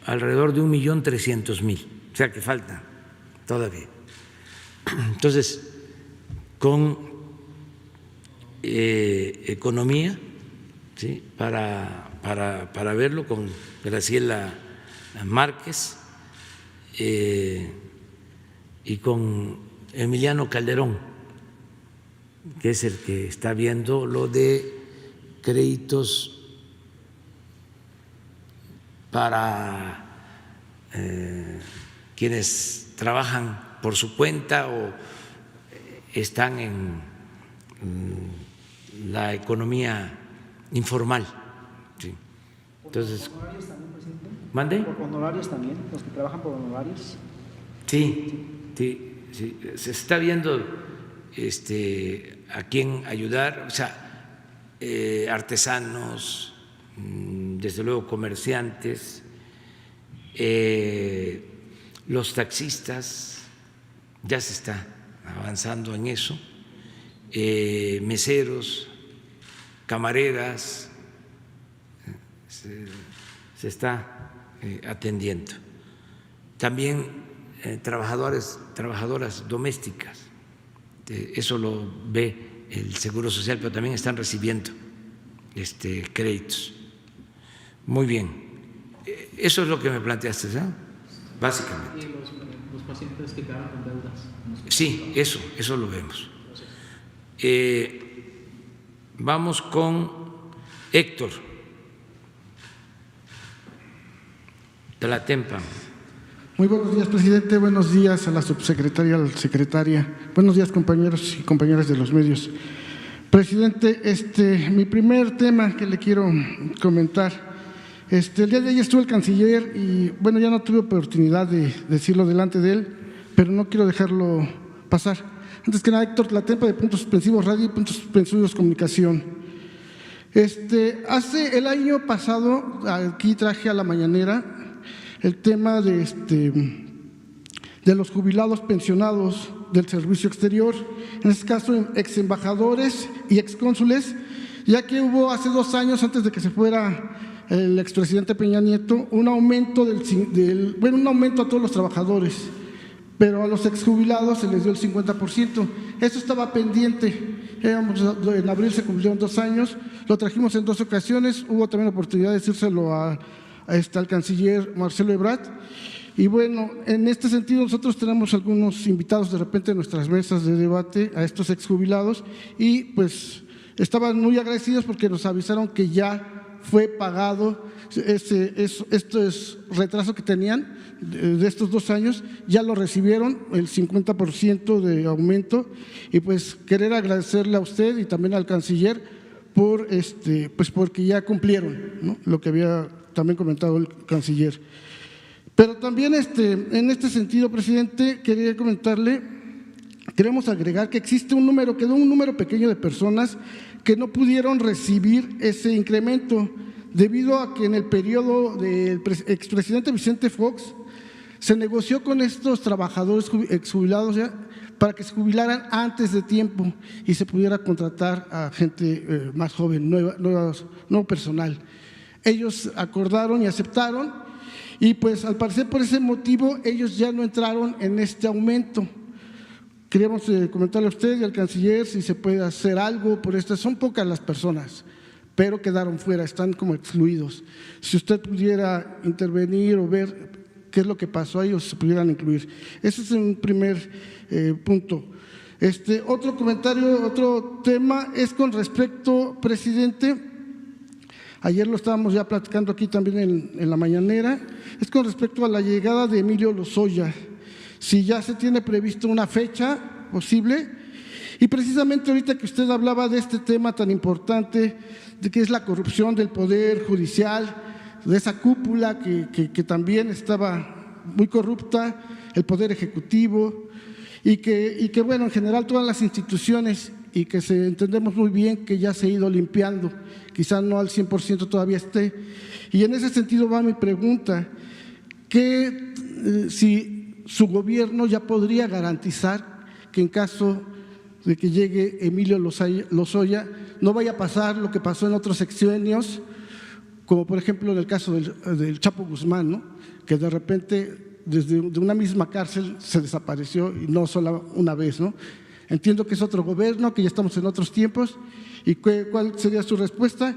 alrededor de 1.300.000, o sea que falta todavía. Entonces, con economía, ¿sí? para verlo, con Graciela Márquez, y con Emiliano Calderón, que es el que está viendo lo de créditos para quienes trabajan por su cuenta o están en la economía informal. Sí. Entonces, ¿Por honorarios también, presidente? ¿mande? ¿Por honorarios también? ¿Los que trabajan por honorarios? Sí, se está viendo a quién ayudar, o sea, artesanos, desde luego comerciantes, los taxistas, ya se está avanzando en eso, meseros, camareras, se está atendiendo. También trabajadoras domésticas, eso lo ve el Seguro Social, pero también están recibiendo créditos. Muy bien, eso es lo que me planteaste, ¿no? Básicamente. Y los pacientes que quedaron con deudas. Sí, eso lo vemos. Vamos con Héctor de la Tempa. Muy buenos días, presidente. Buenos días a la subsecretaria, a la secretaria. Buenos días, compañeros y compañeras de los medios. Presidente, mi primer tema que le quiero comentar. El día de ayer estuvo el canciller y, bueno, ya no tuve oportunidad de decirlo delante de él, pero no quiero dejarlo pasar. Antes que nada, Héctor Latempa, de Puntos Suspensivos Radio y Puntos Suspensivos Comunicación. Hace el año pasado, aquí traje a la mañanera el tema de los jubilados pensionados del servicio exterior, en este caso ex embajadores y ex cónsules, ya que hubo hace 2 años, antes de que se fuera el expresidente Peña Nieto, un aumento un aumento a todos los trabajadores, pero a los exjubilados se les dio el 50%. Eso estaba pendiente. En abril se cumplieron 2 años, lo trajimos en 2 ocasiones, hubo también la oportunidad de decírselo al canciller Marcelo Ebrard. Y bueno, en este sentido nosotros tenemos algunos invitados de repente en nuestras mesas de debate a estos exjubilados y pues estaban muy agradecidos porque nos avisaron que ya fue pagado estos retraso que tenían de estos 2 años, ya lo recibieron, el 50% de aumento, y pues querer agradecerle a usted y también al canciller por pues porque ya cumplieron, ¿no?, lo que había también comentado el canciller. Pero también en este sentido, presidente, quería comentarle, queremos agregar que existe quedó un número pequeño de personas que no pudieron recibir ese incremento debido a que en el periodo del expresidente Vicente Fox se negoció con estos trabajadores exjubilados ya para que se jubilaran antes de tiempo y se pudiera contratar a gente más joven, nuevo personal. Ellos acordaron y aceptaron y pues al parecer por ese motivo ellos ya no entraron en este aumento. Queríamos comentarle a usted y al canciller si se puede hacer algo por esto. Son pocas las personas, pero quedaron fuera, están como excluidos. Si usted pudiera intervenir o ver qué es lo que pasó, ellos se pudieran incluir. Ese es un primer punto. Otro comentario, otro tema es con respecto, presidente, ayer lo estábamos ya platicando aquí también en la mañanera, es con respecto a la llegada de Emilio Lozoya. Si ya se tiene previsto una fecha posible, y precisamente ahorita que usted hablaba de este tema tan importante, de que es la corrupción del Poder Judicial, de esa cúpula que también estaba muy corrupta, el Poder Ejecutivo, y que bueno, en general todas las instituciones, y que entendemos muy bien que ya se ha ido limpiando, quizás no al 100% todavía esté. Y en ese sentido va mi pregunta, si su gobierno ya podría garantizar que en caso de que llegue Emilio Lozoya no vaya a pasar lo que pasó en otros sexenios, como por ejemplo en el caso del Chapo Guzmán, ¿no?, que de repente desde una misma cárcel se desapareció y no solo una vez, ¿no? Entiendo que es otro gobierno, que ya estamos en otros tiempos. ¿Y cuál sería su respuesta?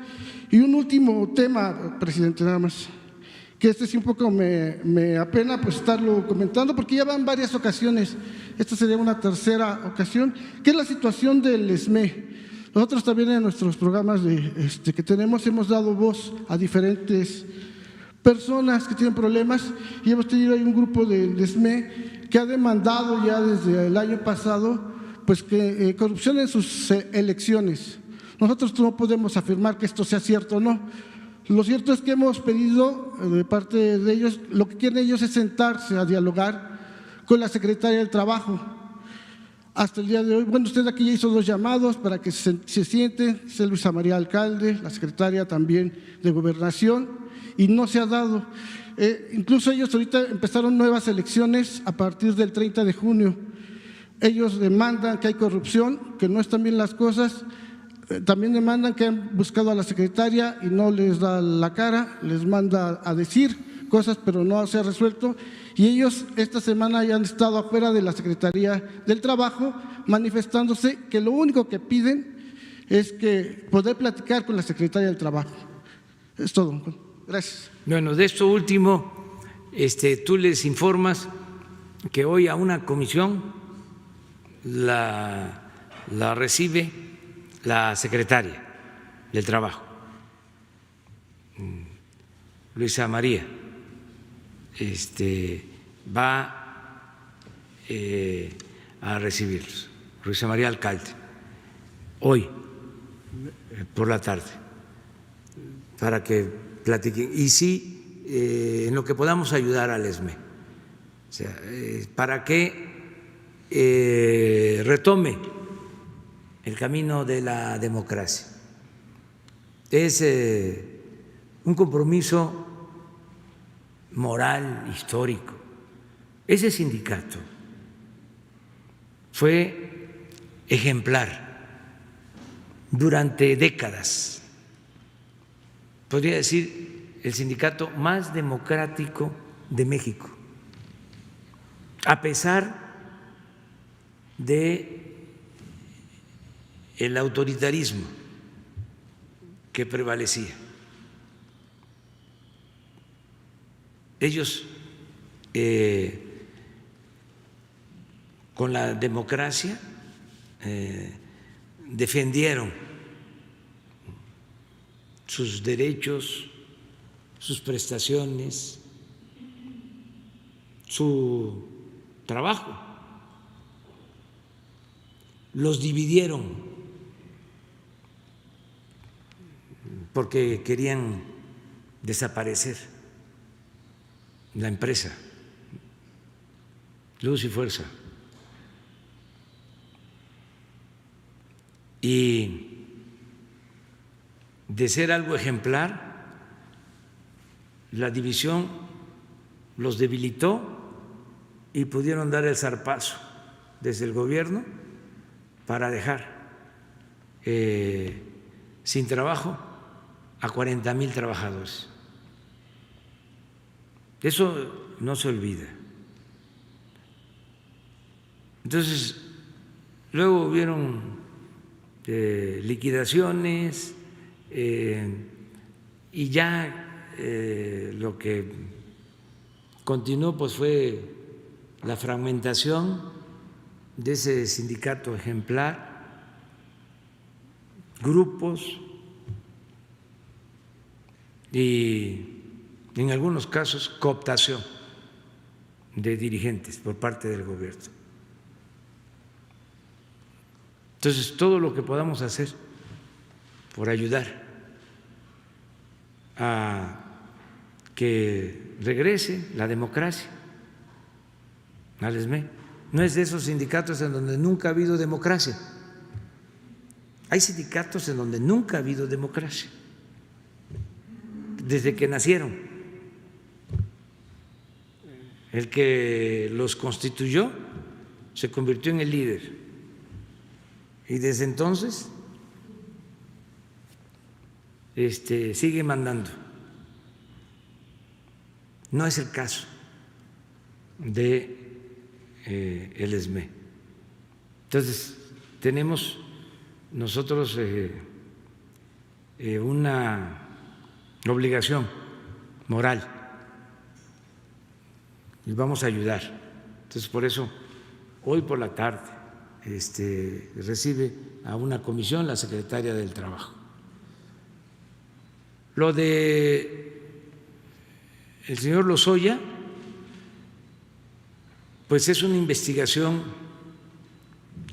Y un último tema, presidente, nada más. que este sí un poco me apena pues estarlo comentando, porque ya van varias ocasiones, esta sería una tercera ocasión, que es la situación del ESME. Nosotros también en nuestros programas que tenemos hemos dado voz a diferentes personas que tienen problemas y hemos tenido ahí un grupo del ESME que ha demandado ya desde el año pasado pues que corrupción en sus elecciones. Nosotros no podemos afirmar que esto sea cierto o no. Lo cierto es que hemos pedido de parte de ellos, lo que quieren ellos es sentarse a dialogar con la Secretaria del Trabajo. Hasta el día de hoy, bueno, usted aquí ya hizo 2 llamados para que se sienten, es Luisa María Alcalde, la secretaria también de Gobernación, y no se ha dado. Incluso ellos ahorita empezaron nuevas elecciones a partir del 30 de junio. Ellos demandan que hay corrupción, que no están bien las cosas. También demandan que han buscado a la secretaria y no les da la cara, les manda a decir cosas, pero no se ha resuelto. Y ellos esta semana ya han estado afuera de la Secretaría del Trabajo manifestándose que lo único que piden es que poder platicar con la Secretaria del Trabajo. Es todo. Gracias. Bueno, de esto último, tú les informas que hoy a una comisión la recibe la secretaria del Trabajo, Luisa María, va a recibirlos, Luisa María Alcalde, hoy por la tarde, para que platiquen. Y sí, en lo que podamos ayudar al ESME, o sea, para que retome el camino de la democracia. Es un compromiso moral, histórico. Ese sindicato fue ejemplar durante décadas. Podría decir el sindicato más democrático de México, a pesar de el autoritarismo que prevalecía. Ellos, con la democracia, defendieron sus derechos, sus prestaciones, su trabajo. Los dividieron porque querían desaparecer la empresa Luz y Fuerza. Y de ser algo ejemplar, la división los debilitó y pudieron dar el zarpazo desde el gobierno para dejar sin trabajo a 40,000 trabajadores. Eso no se olvida. Entonces, luego hubieron liquidaciones y ya lo que continuó pues fue la fragmentación de ese sindicato ejemplar, grupos y en algunos casos cooptación de dirigentes por parte del gobierno. Entonces, todo lo que podamos hacer por ayudar a que regrese la democracia al ESME. No es de esos sindicatos en donde nunca ha habido democracia. Hay sindicatos en donde nunca ha habido democracia, desde que nacieron. El que los constituyó se convirtió en el líder y desde entonces sigue mandando. No es el caso de el ESME. Entonces, tenemos nosotros una obligación moral y vamos a ayudar. Entonces, por eso, hoy por la tarde recibe a una comisión la secretaria del Trabajo. Lo de el señor Lozoya, pues es una investigación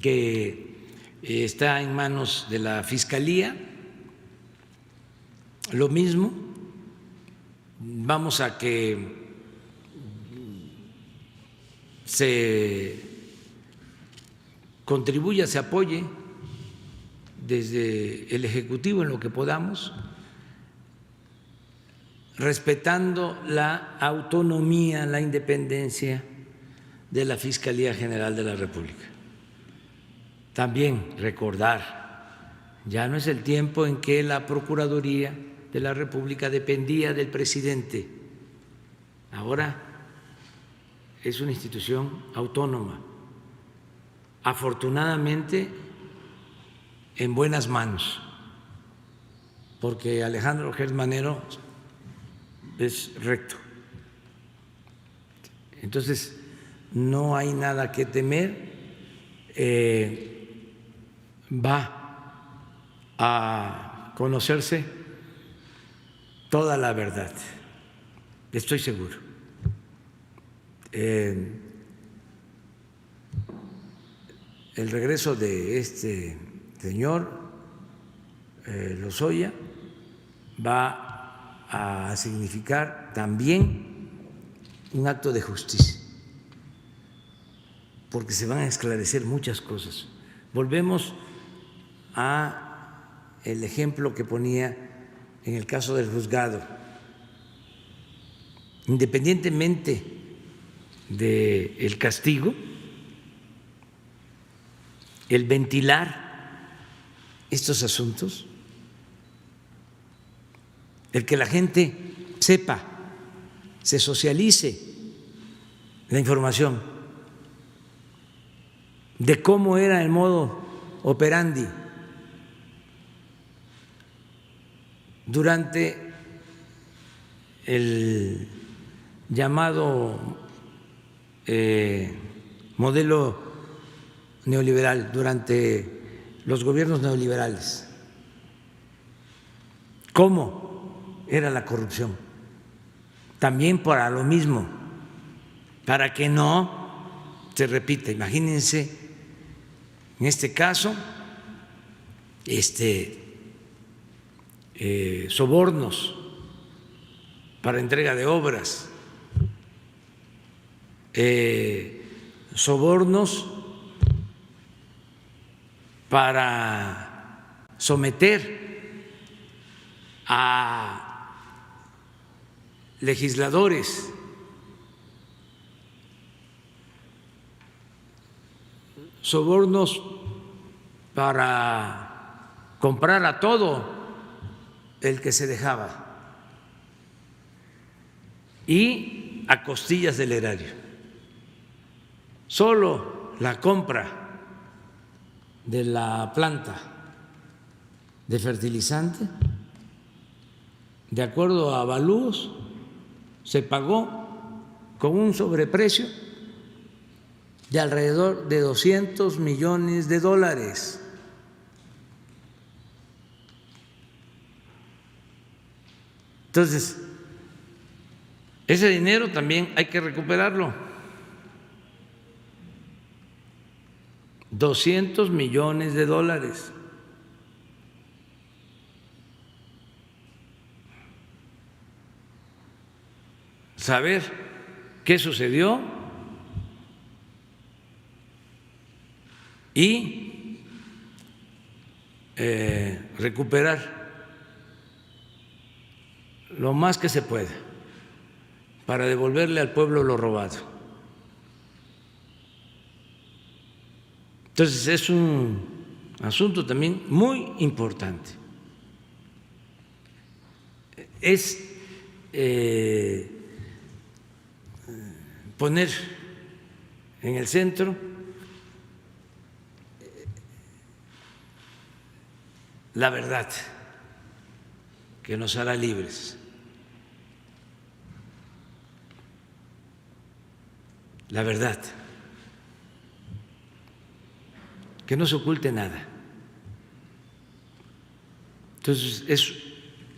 que está en manos de la Fiscalía. Lo mismo, vamos a que se contribuya, se apoye desde el Ejecutivo en lo que podamos, respetando la autonomía, la independencia de la Fiscalía General de la República. También recordar, ya no es el tiempo en que la Procuraduría de la República dependía del presidente. Ahora es una institución autónoma, afortunadamente en buenas manos, porque Alejandro Gertz Manero es recto. Entonces, no hay nada que temer, va a conocerse toda la verdad, estoy seguro. El regreso de este señor Lozoya va a significar también un acto de justicia, porque se van a esclarecer muchas cosas. Volvemos a el ejemplo que ponía en el caso del juzgado. Independientemente del castigo, el ventilar estos asuntos, el que la gente sepa, se socialice la información de cómo era el modo operandi durante el llamado modelo neoliberal, durante los gobiernos neoliberales, cómo era la corrupción. También para lo mismo, para que no se repita. Imagínense, en este caso, sobornos para entrega de obras, sobornos para someter a legisladores, sobornos para comprar a todo el que se dejaba y a costillas del erario. Solo la compra de la planta de fertilizante, de acuerdo a avalúos, se pagó con un sobreprecio de alrededor de $200 millones. Entonces, ese dinero también hay que recuperarlo. $200 millones. Saber qué sucedió y recuperar lo más que se pueda para devolverle al pueblo lo robado. Entonces es un asunto también muy importante. Es poner en el centro la verdad que nos hará libres. la verdad, que no se oculte nada. Entonces, es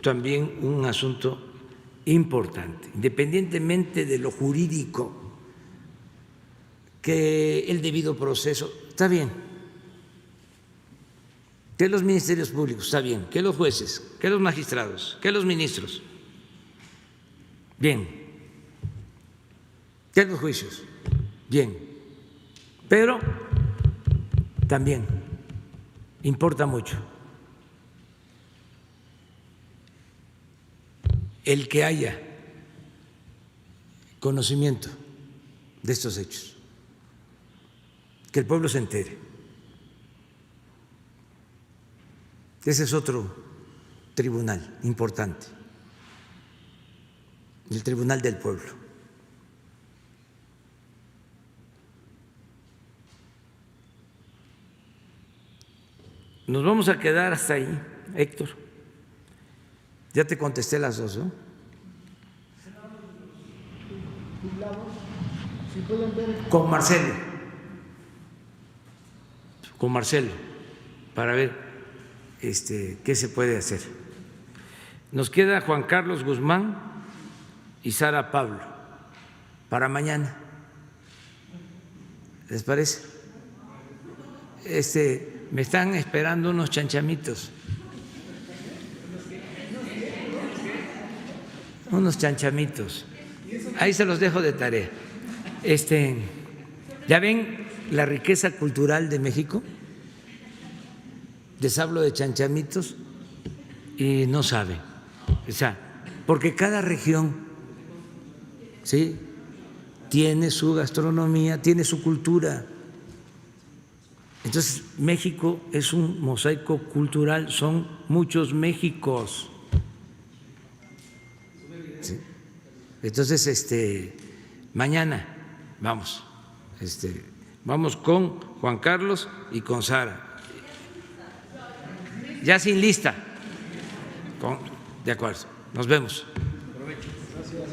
también un asunto importante, independientemente de lo jurídico, que el debido proceso, está bien, que los ministerios públicos, está bien, que los jueces, que los magistrados, que los ministros, bien, que los juicios, bien, pero también importa mucho el que haya conocimiento de estos hechos, que el pueblo se entere. Ese es otro tribunal importante, el Tribunal del Pueblo. Nos vamos a quedar hasta ahí, Héctor. Ya te contesté las dos, ¿no? Con Marcelo, para ver qué se puede hacer. Nos queda Juan Carlos Guzmán y Sara Pablo para mañana. ¿Les parece? Me están esperando unos chanchamitos. Unos chanchamitos. Ahí se los dejo de tarea. ¿Ya ven la riqueza cultural de México? Les hablo de chanchamitos y no saben. O sea, porque cada región, ¿sí?, tiene su gastronomía, tiene su cultura. Entonces, México es un mosaico cultural, son muchos Méxicos. ¿Sí? Entonces, mañana vamos, vamos con Juan Carlos y con Sara. Ya sin lista. De acuerdo, nos vemos. Gracias.